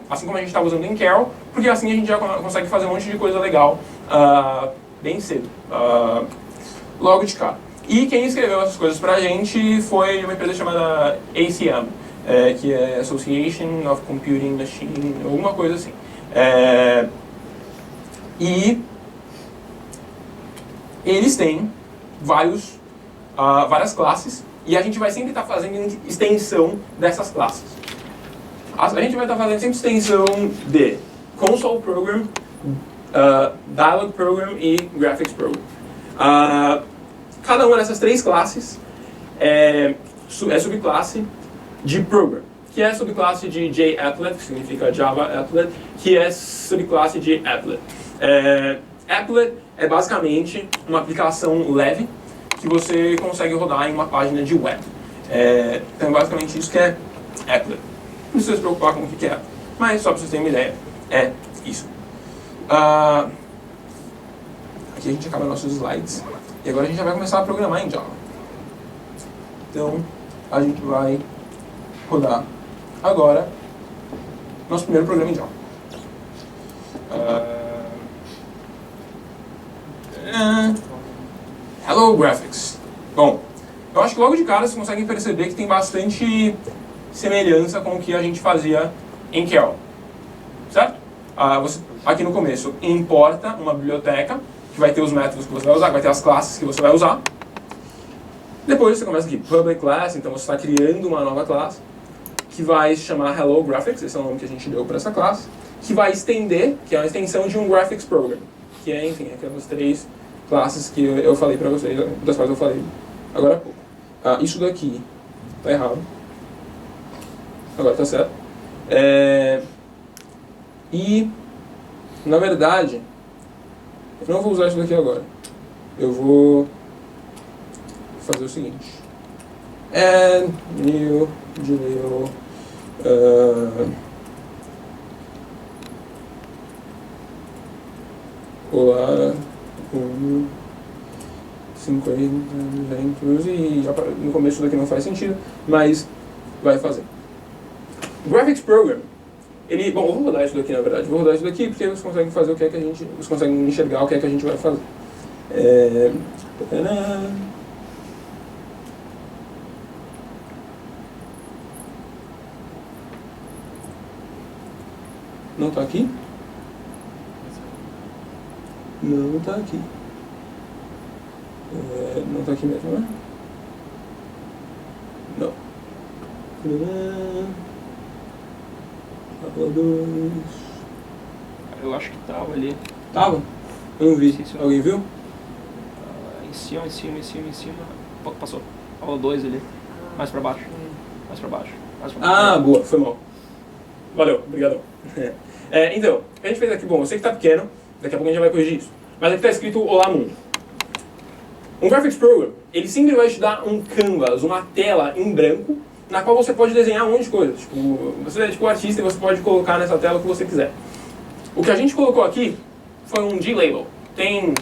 assim como a gente estava usando em Carol, porque assim a gente já consegue fazer um monte de coisa legal bem cedo, logo de cara. E quem escreveu essas coisas para a gente foi uma empresa chamada ACM, que é Association of Computing Machine, alguma coisa assim. E eles têm várias classes e a gente vai sempre estar fazendo extensão dessas classes. A gente vai estar fazendo sempre extensão de Console Program, Dialog Program e Graphics Program. Cada uma dessas três classes é subclasse de Program, que é subclasse de JApplet, que significa Java Applet, que é subclasse de Applet. Applet é basicamente uma aplicação leve que você consegue rodar em uma página de web. Então, basicamente, isso que é Applet. Não precisa se preocupar com o que é, mas só para vocês terem uma ideia, é isso. Aqui a gente acaba nossos slides e agora a gente já vai começar a programar em Java. Então, a gente vai rodar agora nosso primeiro programa em Java. Hello Graphics. Bom, eu acho que logo de cara vocês conseguem perceber que tem bastante semelhança com o que a gente fazia em Carol, certo? Você, aqui no começo, importa uma biblioteca que vai ter os métodos que você vai usar, que vai ter as classes que você vai usar. Depois você começa aqui, Public Class, então você está criando uma nova classe que vai se chamar Hello Graphics, esse é o nome que a gente deu para essa classe, que vai estender, que é uma extensão de um Graphics Program, que é, enfim, aquelas três classes que eu falei para vocês, das quais eu falei agora há pouco. Isso daqui está errado. Agora está certo. E, na verdade, eu não vou usar isso daqui agora. Eu vou fazer o seguinte. Add new olá, 50 eventos, e no começo daqui não faz sentido, mas vai fazer. O Graphics Program, ele, bom, eu vou rodar isso daqui na verdade, vou rodar isso daqui porque vocês conseguem fazer o que é que a gente, vocês conseguem enxergar o que é que a gente vai fazer. Não está aqui? Não está aqui. Não está aqui mesmo, né? Não. Eu acho que tava ali. Tava? Eu não vi. Sim, sim. Alguém viu? Em cima. Um pouco passou. Aula 2 ali. Mais pra baixo. Mais pra baixo. Ah, boa. Foi mal. Valeu. Obrigadão. Então, o que a gente fez aqui, bom, eu sei que tá pequeno, daqui a pouco a gente já vai corrigir isso. Mas aqui tá escrito Olá Mundo. Um Graphics Program, ele sempre vai te dar um canvas, uma tela em branco, na qual você pode desenhar um monte de coisa. Tipo, você é tipo artista e você pode colocar nessa tela o que você quiser. O que a gente colocou aqui foi um G-Label. Tem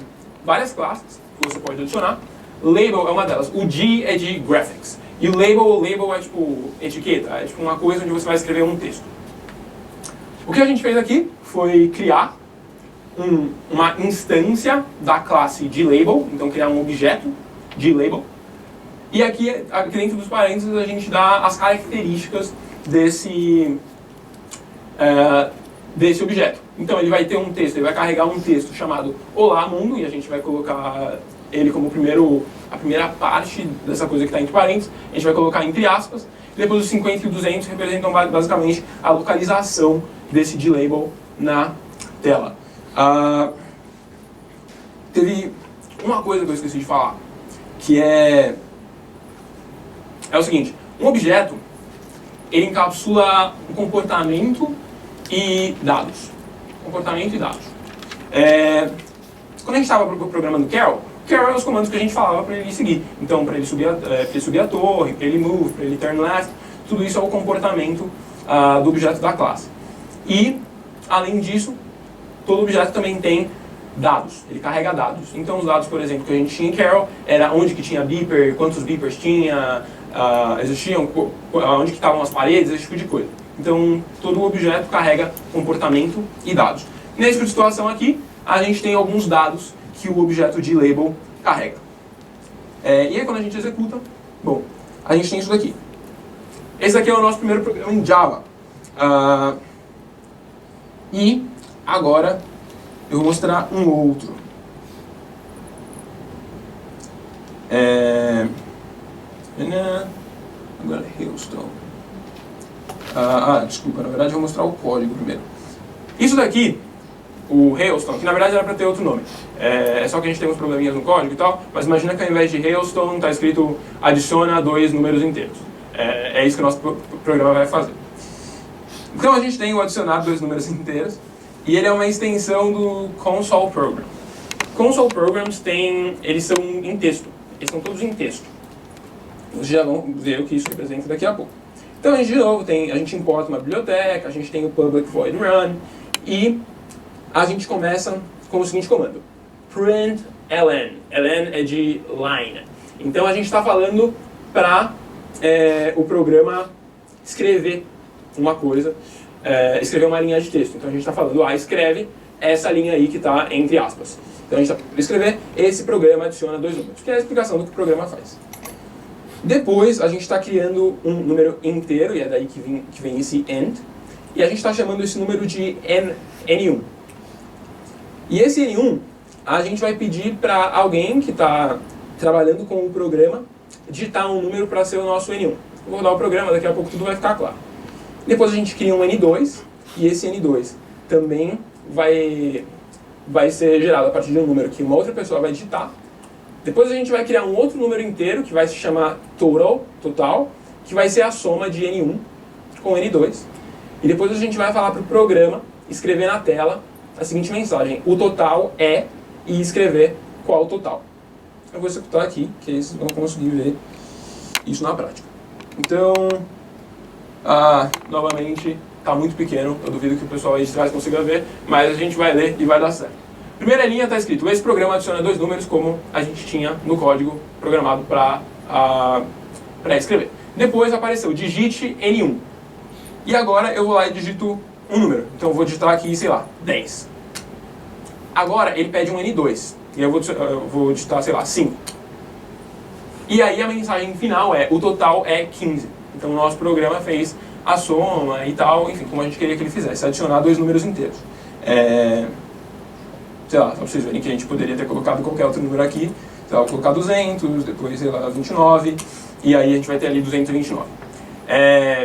várias classes que você pode adicionar. Label é uma delas. O G é de Graphics. E o label é tipo etiqueta, é tipo uma coisa onde você vai escrever um texto. O que a gente fez aqui foi criar uma instância da classe de label, então criar um objeto de label. E aqui dentro dos parênteses a gente dá as características desse objeto. Então ele vai ter um texto, ele vai carregar um texto chamado Olá Mundo, e a gente vai colocar ele como a primeira parte dessa coisa que está entre parênteses, a gente vai colocar entre aspas, e depois os 50 e 200 representam basicamente a localização desse D-Label na tela. Teve uma coisa que eu esqueci de falar, que é o seguinte: um objeto, ele encapsula um comportamento e dados. Comportamento e dados. Quando a gente estava programando Carol eram os comandos que a gente falava para ele seguir. Então, para ele subir a torre, para ele move, para ele turn left, tudo isso é o comportamento do objeto da classe. E, além disso, todo objeto também tem dados, ele carrega dados. Então os dados, por exemplo, que a gente tinha em Carol, era onde que tinha beeper, quantos beepers tinha, existiam, onde que estavam as paredes, esse tipo de coisa. Então todo objeto carrega comportamento e dados. Nesse tipo de situação aqui, a gente tem alguns dados que o objeto de label carrega. E aí quando a gente executa, bom, a gente tem isso daqui. Esse aqui é o nosso primeiro programa em Java. E agora eu vou mostrar um outro. Agora é Hailstone. Desculpa, na verdade eu vou mostrar o código primeiro. Isso daqui, o Hailstone, que na verdade era para ter outro nome. É só que a gente tem uns probleminhas no código e tal, mas imagina que ao invés de Hailstone está escrito adiciona 2 números inteiros. É isso que o nosso programa vai fazer. Então a gente tem o adicionar 2 números inteiros, e ele é uma extensão do Console Program. Console Programs eles são em texto, eles são todos em texto. Vocês já vão ver o que isso representa daqui a pouco. Então a gente, de novo, a gente importa uma biblioteca, a gente tem o public void run, e a gente começa com o seguinte comando: print ln. Ln é de line. Então a gente está falando para o programa escrever uma coisa, escrever uma linha de texto. Então a gente está falando, escreve essa linha aí que está entre aspas. Então a gente está para escrever, esse programa adiciona 2 números, que é a explicação do que o programa faz. Depois a gente está criando um número inteiro, e é daí que vem esse end, e a gente está chamando esse número de N1. E esse N1, a gente vai pedir para alguém que está trabalhando com o programa digitar um número para ser o nosso N1. Eu vou rodar o programa, daqui a pouco tudo vai ficar claro. Depois a gente cria um N2, e esse N2 também vai ser gerado a partir de um número que uma outra pessoa vai digitar. Depois a gente vai criar um outro número inteiro, que vai se chamar total, que vai ser a soma de N1 com N2. E depois a gente vai falar para o programa escrever na tela a seguinte mensagem: o total é, e escrever qual o total. Eu vou executar aqui, que vocês vão conseguir ver isso na prática. Então, novamente, está muito pequeno, eu duvido que o pessoal aí de trás consiga ver, mas a gente vai ler e vai dar certo. Primeira linha está escrito: esse programa adiciona 2 números como a gente tinha no código programado para escrever. Depois apareceu digite N1. E agora eu vou lá e digito um número. Então eu vou digitar aqui, sei lá, 10. Agora ele pede um N2. E eu vou digitar, sei lá, 5. E aí a mensagem final é, o total é 15. Então o nosso programa fez a soma e tal, enfim, como a gente queria que ele fizesse, adicionar 2 números inteiros. Sei lá, só pra vocês verem que a gente poderia ter colocado qualquer outro número aqui. Sei lá, vou colocar 200, depois, sei lá, 29, e aí a gente vai ter ali 229.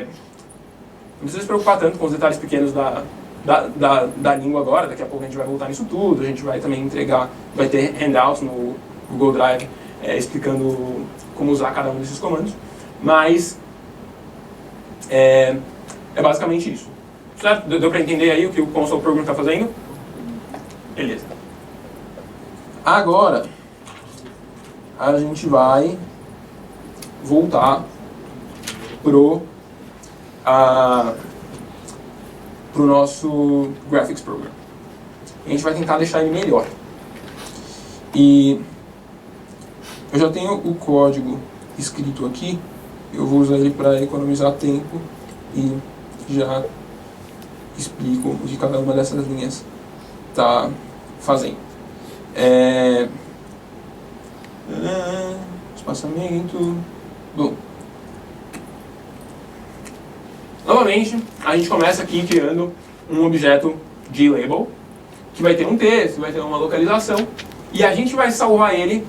Não precisa se preocupar tanto com os detalhes pequenos da língua agora, daqui a pouco a gente vai voltar nisso tudo, a gente vai também entregar, vai ter handouts no Google Drive explicando como usar cada um desses comandos, mas é basicamente isso. Certo? Deu para entender aí o que o Console Program está fazendo? Beleza. Agora, a gente vai voltar pro nosso Graphics Program. A gente vai tentar deixar ele melhor. E eu já tenho o código escrito aqui, eu vou usar ele para economizar tempo e já explico o que cada uma dessas linhas está fazendo. Espaçamento. Bom. Novamente, a gente começa aqui criando um objeto de label, que vai ter um texto, vai ter uma localização, e a gente vai salvar ele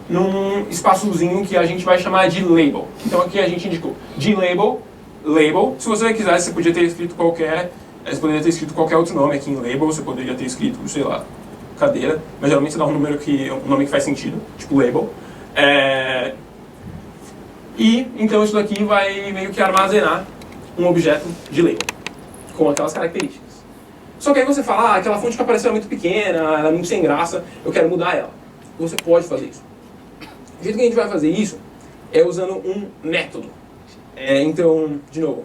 num espaçozinho que a gente vai chamar de label. Então aqui a gente indicou de label. Se você quisesse, você podia ter escrito qualquer outro nome aqui em label, você poderia ter escrito, sei lá, cadeira, mas geralmente você dá um nome que faz sentido, tipo label. E então isso daqui vai meio que armazenar um objeto de label, com aquelas características. Só que aí você fala, aquela fonte que apareceu é muito pequena, ela é muito sem graça, eu quero mudar ela. Você pode fazer isso. O jeito que a gente vai fazer isso é usando um método. Então, de novo,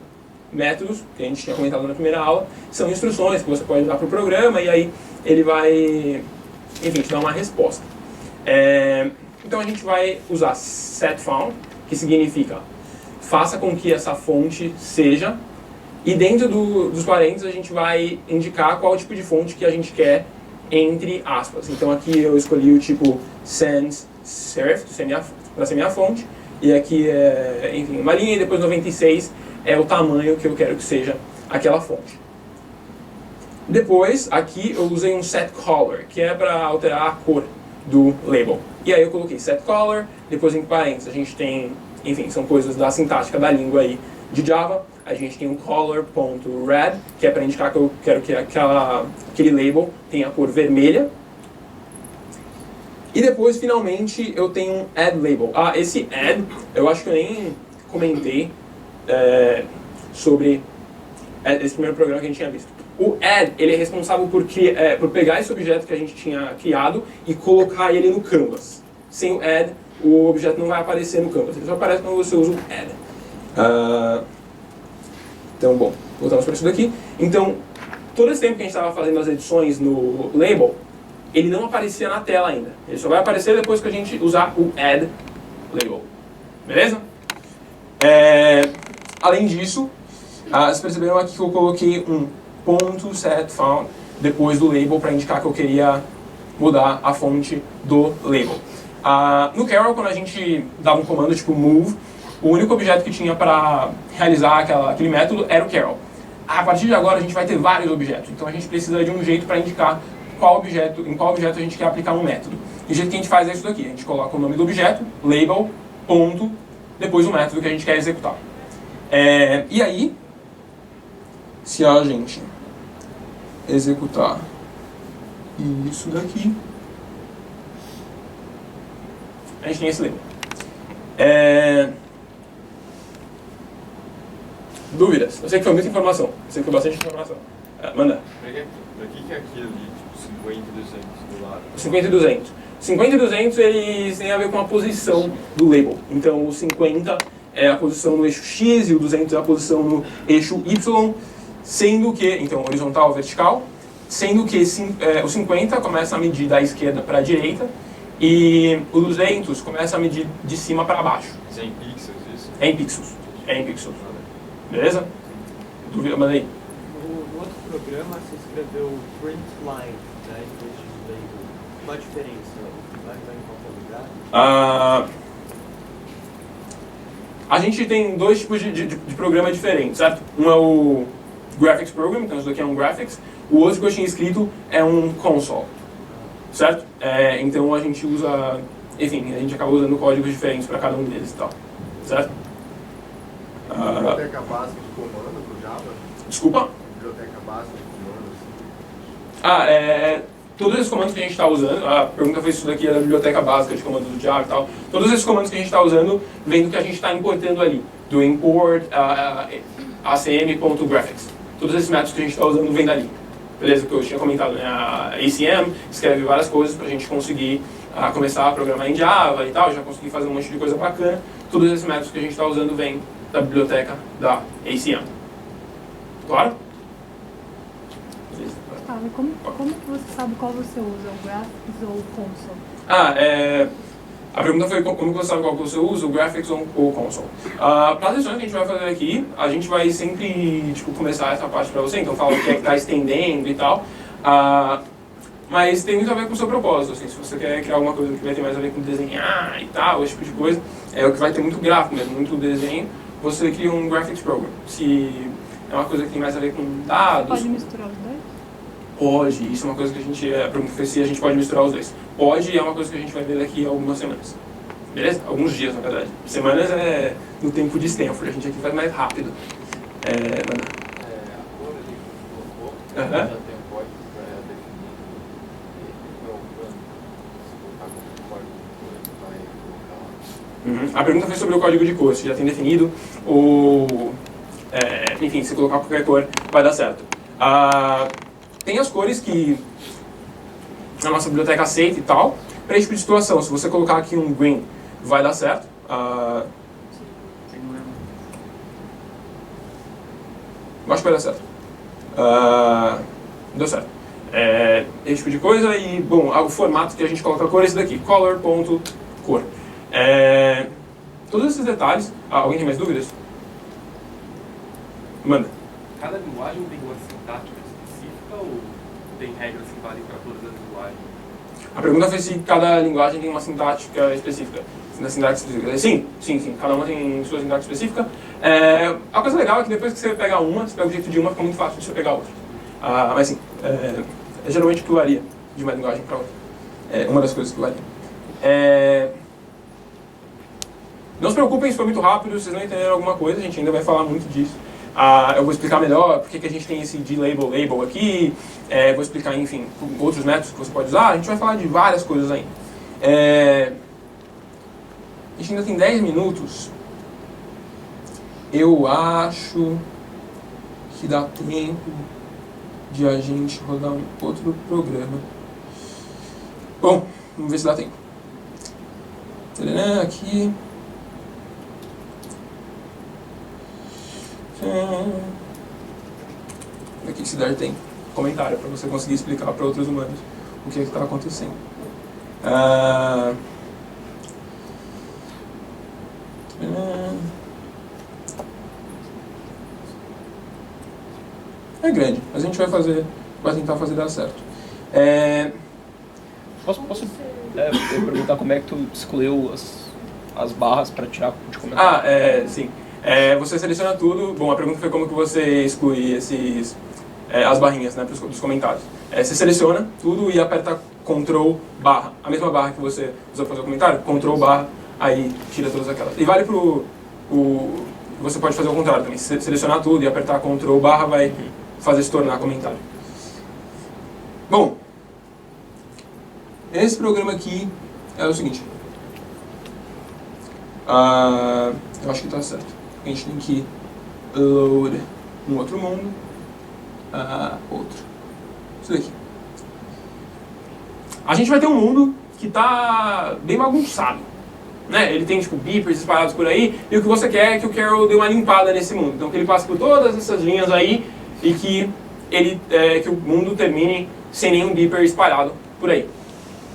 métodos, que a gente tinha comentado na primeira aula, são instruções que você pode dar para o programa e aí ele vai, enfim, te dar uma resposta. Então a gente vai usar setFound, que significa faça com que essa fonte seja, e dentro dos parênteses a gente vai indicar qual tipo de fonte que a gente quer entre aspas. Então aqui eu escolhi o tipo sans serif para ser minha fonte, e aqui é, enfim, uma linha, e depois 96 é o tamanho que eu quero que seja aquela fonte. Depois, aqui eu usei um setColor, que é para alterar a cor do label. E aí eu coloquei setColor, depois em parênteses a gente tem, enfim, são coisas da sintática da língua aí de Java. A gente tem um color.red, que é para indicar que eu quero que aquele label tenha a cor vermelha. E depois, finalmente, eu tenho um addLabel. Esse add, eu acho que eu nem comentei sobre esse primeiro programa que a gente tinha visto. O add, ele é responsável por pegar esse objeto que a gente tinha criado e colocar ele no canvas. Sem o add, o objeto não vai aparecer no canvas. Ele só aparece quando você usa o add. Então, bom, voltamos para isso daqui. Então, todo esse tempo que a gente estava fazendo as edições no label, ele não aparecia na tela ainda. Ele só vai aparecer depois que a gente usar o add label. Beleza? Além disso, vocês perceberam aqui que eu coloquei um .setFound depois do label para indicar que eu queria mudar a fonte do label. No Carol, quando a gente dava um comando tipo move, o único objeto que tinha para realizar aquele método era o Carol. A partir de agora a gente vai ter vários objetos, então a gente precisa de um jeito para indicar em qual objeto a gente quer aplicar um método. E o jeito que a gente faz é isso daqui, a gente coloca o nome do objeto, label, ponto, depois o método que a gente quer executar. E aí, se a gente executar isso daqui, a gente tem esse label. Dúvidas? Eu sei que foi muita informação, eu sei que foi bastante informação. Manda. Pra que é aquilo ali, tipo 50 e 200 do lado? 50 e 200. 50 e 200 eles têm a ver com a posição do label. Então o 50 é a posição no eixo X e o 200 é a posição no eixo Y, sendo que, então horizontal, vertical, sendo que o 50 começa a medir da esquerda para a direita e o 200 começa a medir de cima para baixo. Isso é em pixels, isso? É em pixels. é em pixels. Beleza? Dúvida? Manda aí. No outro programa você escreveu print line, né, em vez de label. Qual a diferença? Vai em qualquer lugar? A gente tem dois tipos de programa diferentes, certo? Um é o Graphics Program, então isso daqui é um Graphics. O outro que eu tinha escrito é um Console, certo? Então a gente usa, enfim, a gente acaba usando códigos diferentes para cada um deles e tal, certo? Biblioteca básica de comando para o Java? Desculpa? Biblioteca básica de comandos? Todos esses comandos que a gente está usando, a pergunta foi isso daqui, é da biblioteca básica de comandos do Java e tal. Todos esses comandos que a gente está usando vem do que a gente está importando ali, do import acm.graphics. Todos esses métodos que a gente está usando vêm dali. Beleza? Que eu tinha comentado, né? A ACM escreve várias coisas para a gente conseguir começar a programar em Java e tal, já conseguir fazer um monte de coisa bacana. Todos esses métodos que a gente está usando vêm da biblioteca da ACM. Claro? Gustavo, como que você sabe qual você usa, o Graphics ou o Console? A pergunta foi como você sabe qual que você usa, o Graphics ou o Console. Para as lições que a gente vai fazer aqui, a gente vai sempre começar essa parte para você, então fala o que é que está estendendo e tal. Mas tem muito a ver com o seu propósito, assim, se você quer criar alguma coisa que vai ter mais a ver com desenhar e tal, esse tipo de coisa, o que vai ter muito gráfico mesmo, muito desenho, você cria um Graphics Program. Se é uma coisa que tem mais a ver com dados... Pode misturar os dois? Pode, isso é uma coisa que a gente, a pergunta foi se a gente pode misturar os dois. Pode, e é uma coisa que a gente vai ver daqui a algumas semanas. Beleza? Alguns dias, na verdade. Semanas é no tempo de Stanford, a gente aqui faz mais rápido. Manda. A cor ali que colocou, Aham. já tem um código pré-definido. E qual se colocar como código de cor, vai colocar lá. A pergunta foi sobre o código de cor, se já tem definido, ou... enfim, se colocar qualquer cor, vai dar certo. Tem as cores que a nossa biblioteca aceita e tal, para esse tipo de situação. Se você colocar aqui um green, vai dar certo. Eu acho que vai dar certo. Deu certo. Esse tipo de coisa e, bom, o formato que a gente coloca a cor é esse daqui, color.cor. Todos esses detalhes... alguém tem mais dúvidas? Manda. Cada linguagem tem uma sintática específica ou tem regras que valem para todas as linguagens? A pergunta foi se cada linguagem tem uma sintática específica. Sim. Cada uma tem sua sintaxe específica. A coisa legal é que depois que você pega uma, você pega o jeito de uma, fica muito fácil de você pegar outra. Mas sim, geralmente o que varia de uma linguagem para outra. Uma das coisas que varia. Não se preocupem se for muito rápido, vocês não entenderam alguma coisa, a gente ainda vai falar muito disso. Eu vou explicar melhor porque que a gente tem esse de-label aqui, vou explicar, enfim, outros métodos que você pode usar, a gente vai falar de várias coisas ainda. A gente ainda tem 10 minutos. Eu acho que dá tempo de a gente rodar um outro programa. Bom, vamos ver se dá tempo. Aqui. Aqui se der tempo. Comentário para você conseguir explicar para outros humanos o que está acontecendo. É grande, mas a gente vai tentar fazer dar certo. Posso eu perguntar como é que tu escolheu as barras para tirar de comentário? Sim. Você seleciona tudo. Bom, a pergunta foi como que você exclui as barrinhas, né, dos comentários. Você seleciona tudo e aperta Ctrl barra. A mesma barra que você usou para fazer o comentário, Ctrl barra, aí tira todas aquelas. E vale você pode fazer o contrário também. Se selecionar tudo e apertar Ctrl barra, vai fazer se tornar comentário. Bom, esse programa aqui é o seguinte. Eu acho que está certo. A gente tem que load um outro mundo. Outro. Isso daqui. A gente vai ter um mundo que está bem bagunçado. Né? Ele tem beepers espalhados por aí, e o que você quer é que o Carol dê uma limpada nesse mundo. Então que ele passe por todas essas linhas aí e que que o mundo termine sem nenhum beeper espalhado por aí.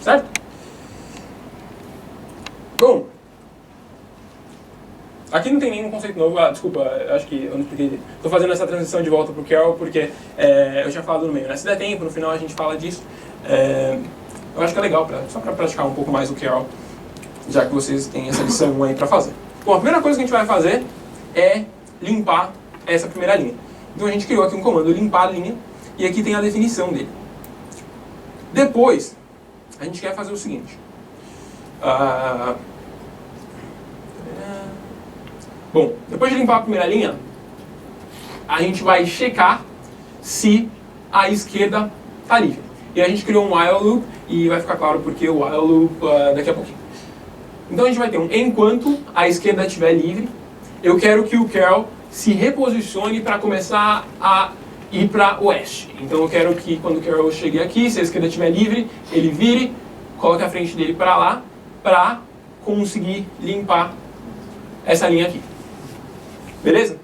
Certo? Bom, Aqui não tem nenhum conceito novo. Desculpa, acho que eu não expliquei. Estou fazendo essa transição de volta para o curl porque eu tinha falado no meio, né? Se der tempo, no final a gente fala disso. Eu acho que é legal, só para praticar um pouco mais o curl, já que vocês têm essa lição aí para fazer. Bom, a primeira coisa que a gente vai fazer é limpar essa primeira linha. Então a gente criou aqui um comando limpar a linha e aqui tem a definição dele. Depois, a gente quer fazer o seguinte. Bom, depois de limpar a primeira linha, a gente vai checar se a esquerda está livre. E a gente criou um while loop e vai ficar claro porque o while loop daqui a pouquinho. Então a gente vai ter um enquanto a esquerda estiver livre, eu quero que o curl se reposicione para começar a ir para oeste. Então eu quero que quando o curl chegue aqui, se a esquerda estiver livre, ele vire, coloque a frente dele para lá, para conseguir limpar essa linha aqui. Beleza?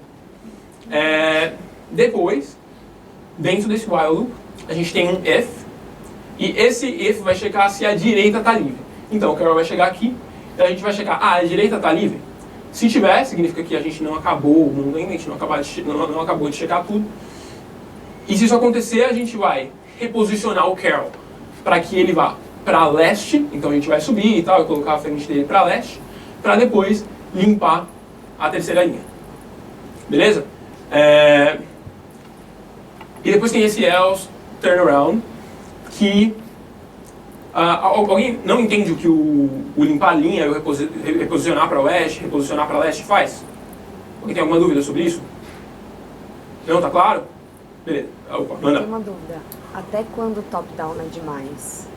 Depois, dentro desse while loop, a gente tem um if, e esse if vai checar se a direita está livre. Então o curl vai chegar aqui, e a gente vai checar, a direita está livre? Se tiver, significa que a gente não acabou o mundo ainda, a gente não acabou de checar tudo. E se isso acontecer, a gente vai reposicionar o curl para que ele vá para leste, então a gente vai subir e tal, e colocar a frente dele para leste, para depois limpar a terceira linha. Beleza? E depois tem esse else turnaround, que alguém não entende o que o limpar a linha e o reposicionar para oeste, reposicionar para leste faz? Alguém tem alguma dúvida sobre isso? Não, tá claro? Beleza. Opa, manda. Tem uma dúvida. Até quando o top-down é demais?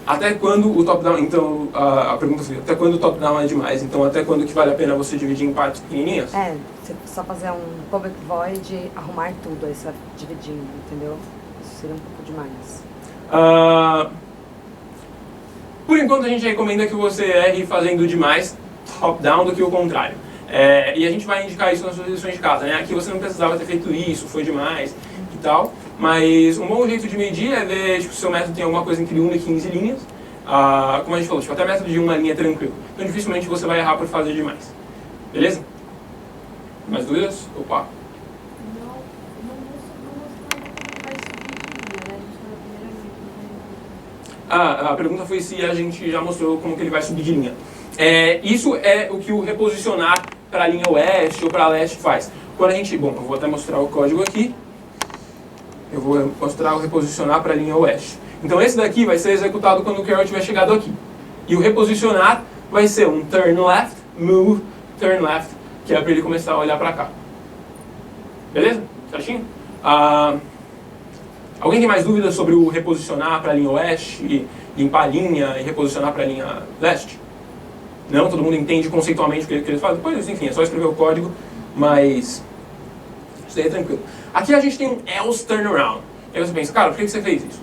Até quando o top-down... Então, a pergunta foi, até quando o top-down é demais? Então, até quando que vale a pena você dividir em partes pequenininhas? Você só fazer um public void, arrumar tudo, aí você vai dividindo, entendeu? Isso seria um pouco demais. Por enquanto, a gente recomenda que você erre fazendo demais top-down do que o contrário. E a gente vai indicar isso nas suas lições de casa, né? Aqui você não precisava ter feito isso, foi demais e tal. Mas um bom jeito de medir é ver se o seu método tem alguma coisa entre 1 e 15 linhas. Como a gente falou, até método de uma linha é tranquilo. Então dificilmente você vai errar por fazer demais. Beleza? Mais dúvidas? Opa! A pergunta foi se a gente já mostrou como que ele vai subir de linha. Isso é o que o reposicionar para a linha oeste ou para leste faz. Quando a gente... Bom, eu vou até mostrar o código aqui. Eu vou mostrar o reposicionar para a linha oeste. Então esse daqui vai ser executado quando o curl tiver chegado aqui. E o reposicionar vai ser um turn left, move, turn left, que é para ele começar a olhar para cá. Beleza? Certinho? Alguém tem mais dúvidas sobre o reposicionar para a linha oeste, e limpar a linha e reposicionar para a linha leste? Não? Todo mundo entende conceitualmente o que eles fazem? Pois, enfim, é só escrever o código, mas isso daí é tranquilo. Aqui a gente tem um else turnaround. E aí você pensa, cara, por que você fez isso?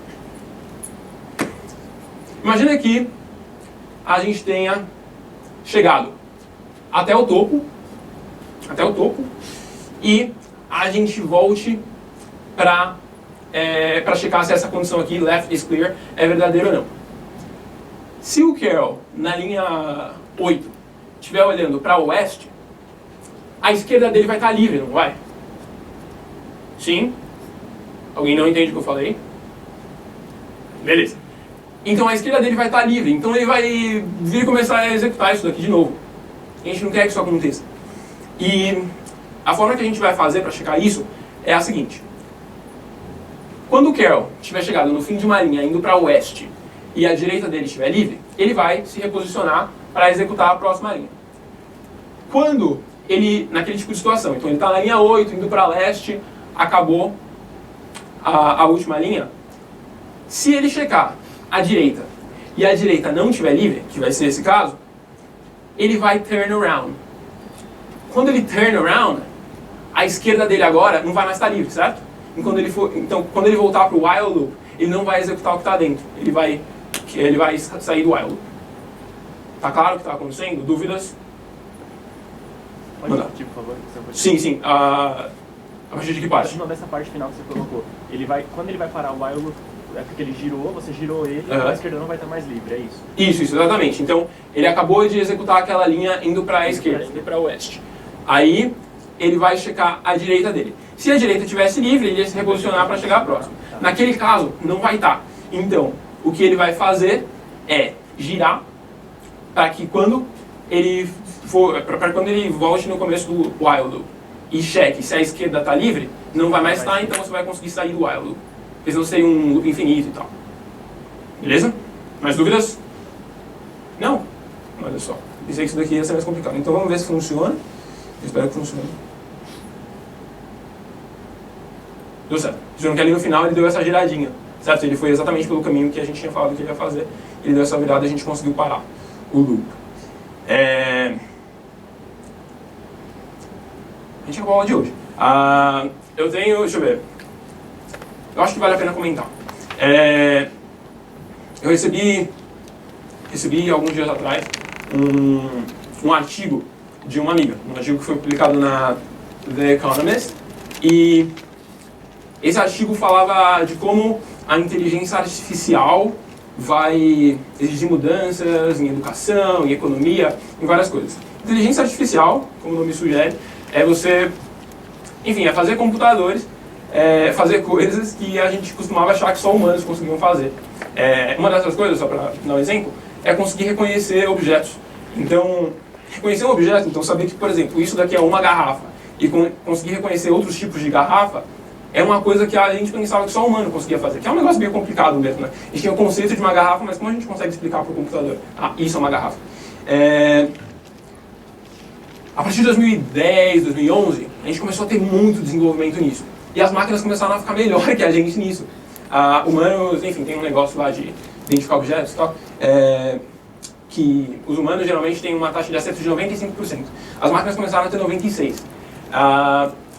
Imagina que a gente tenha chegado até o topo, e a gente volte para checar se essa condição aqui, left is clear, é verdadeira ou não. Se o curl, na linha 8, estiver olhando para o oeste, a esquerda dele vai estar livre, não vai? Sim? Alguém não entende o que eu falei? Beleza. Então a esquerda dele vai estar livre, então ele vai vir começar a executar isso daqui de novo. A gente não quer que isso aconteça. E a forma que a gente vai fazer para checar isso é a seguinte. Quando o curl estiver chegado no fim de uma linha indo para o oeste e a direita dele estiver livre, ele vai se reposicionar para executar a próxima linha. Quando ele, naquele tipo de situação, então ele está na linha 8, indo para leste, acabou a última linha, se ele checar a direita e a direita não estiver livre, que vai ser esse caso, ele vai turn around. Quando ele turn around, a esquerda dele agora não vai mais estar livre, certo? Então, quando ele voltar para o while loop, ele não vai executar o que está dentro. Ele vai sair do while loop. Tá claro o que está acontecendo? Dúvidas? Pode repetir, por favor? Sim. A partir de que parte? Não, dessa parte final que você colocou. Quando ele vai parar o while loop, é porque ele girou, você girou ele, a esquerda não vai estar mais livre, é isso? Isso, exatamente. Então, ele acabou de executar aquela linha indo para a esquerda, indo para o oeste. Aí ele vai checar a direita dele. Se a direita estivesse livre, ele ia se reposicionar para chegar próximo. Naquele caso, não vai estar. Então, o que ele vai fazer é girar para que quando ele volte no começo do while loop e cheque se a esquerda está livre, não vai mais estar, então você vai conseguir sair do while loop. Porque senão você tem um loop infinito e tal. Beleza? Mais dúvidas? Não? Olha só. Pensei que isso daqui ia ser mais complicado. Então vamos ver se funciona. Eu espero que funcione. Deu certo. Vocês viram que ali no final ele deu essa giradinha. Certo? Ele foi exatamente pelo caminho que a gente tinha falado que ele ia fazer. Ele deu essa virada e a gente conseguiu parar o loop. A gente acabou a aula de hoje. Eu tenho... Deixa eu ver. Eu acho que vale a pena comentar. Eu recebi alguns dias atrás um artigo de uma amiga. Um artigo que foi publicado na The Economist. E esse artigo falava de como a inteligência artificial vai exigir mudanças em educação, em economia, em várias coisas. Inteligência artificial, como o nome sugere, é você, enfim, é fazer computadores, fazer coisas que a gente costumava achar que só humanos conseguiam fazer. Uma dessas coisas, só para dar um exemplo, é conseguir reconhecer objetos. Então, reconhecer um objeto, então saber que, por exemplo, isso daqui é uma garrafa, e conseguir reconhecer outros tipos de garrafa, é uma coisa que a gente pensava que só o humano conseguia fazer, que é um negócio meio complicado mesmo, né? A gente tinha o conceito de uma garrafa, mas como a gente consegue explicar para o computador? Ah, isso é uma garrafa. A partir de 2010, 2011, a gente começou a ter muito desenvolvimento nisso. E as máquinas começaram a ficar melhor que a gente nisso. Humanos, enfim, tem um negócio lá de identificar objetos e tal, que os humanos geralmente têm uma taxa de acerto de 95%. As máquinas começaram a ter 96%.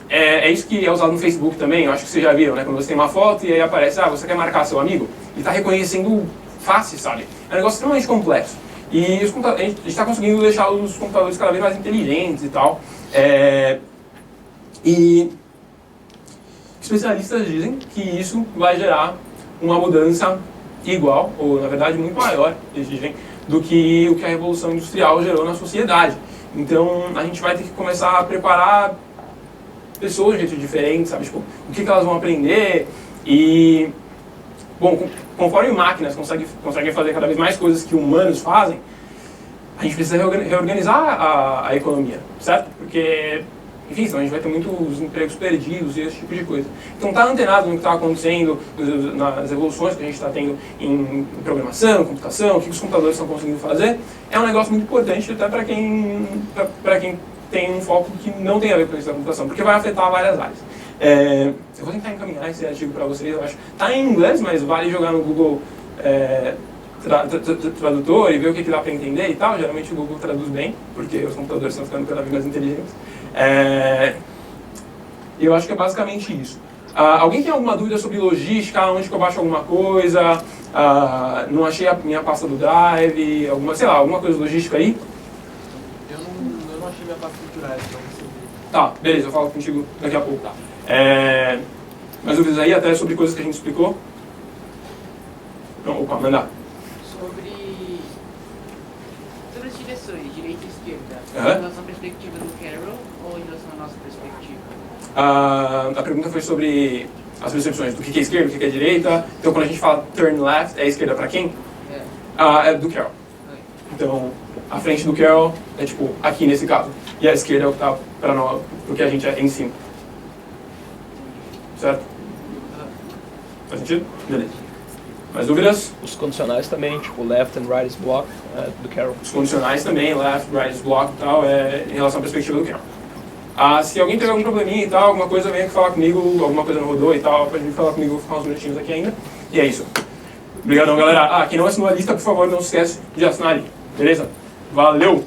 É isso que é usado no Facebook também, eu acho que vocês já viram, né? Quando você tem uma foto e aí aparece, você quer marcar seu amigo, e está reconhecendo face, sabe? É um negócio extremamente complexo. E a gente está conseguindo deixar os computadores cada vez mais inteligentes e tal. E especialistas dizem que isso vai gerar uma mudança igual, ou na verdade muito maior, eles dizem, do que o que a Revolução Industrial gerou na sociedade. Então a gente vai ter que começar a preparar pessoas de jeito diferente, sabe? Tipo, o que elas vão aprender e... Bom, conforme máquinas conseguem fazer cada vez mais coisas que humanos fazem, a gente precisa reorganizar a economia, certo? Porque, enfim, senão a gente vai ter muitos empregos perdidos e esse tipo de coisa. Então, estar antenado no que está acontecendo, nas evoluções que a gente está tendo em programação, computação, o que os computadores estão conseguindo fazer, é um negócio muito importante até para quem tem um foco que não tem a ver com isso da computação, porque vai afetar várias áreas. Eu vou tentar encaminhar esse artigo para vocês, eu acho. Está em inglês, mas vale jogar no Google Tradutor e ver o que dá para entender e tal. Geralmente o Google traduz bem, porque os computadores estão ficando cada vez mais inteligentes. Eu acho que é basicamente isso. Alguém tem alguma dúvida sobre logística, onde que eu baixo alguma coisa? Não achei a minha pasta do Drive, alguma coisa logística aí? Eu não achei minha pasta do Drive, então você... Tá, beleza, eu falo contigo daqui a pouco, tá? Mais dúvidas aí, até sobre coisas que a gente explicou? Não, opa, manda. Sobre as direções, direita e esquerda, em relação à perspectiva do Carroll ou em relação à nossa perspectiva? A pergunta foi sobre as percepções do que é esquerda, do que é direita. Então, quando a gente fala turn left, é esquerda para quem? É do Carroll. Então, a frente do Carroll é tipo aqui nesse caso. E a esquerda é o que está para nós, porque a gente é em cima. Certo? Faz sentido? Beleza. Mais dúvidas? Os condicionais também, tipo left and right is block, do Carroll. Os condicionais também, left, right is block e tal, em relação à perspectiva do Carroll. Se alguém tiver algum probleminha e tal, alguma coisa, venha aqui falar comigo, alguma coisa não rodou e tal, pode vir falar comigo, vou ficar uns minutinhos aqui ainda. E é isso. Obrigadão, galera. Quem não assinou a lista, por favor, não se esquece de assinar ali. Beleza? Valeu!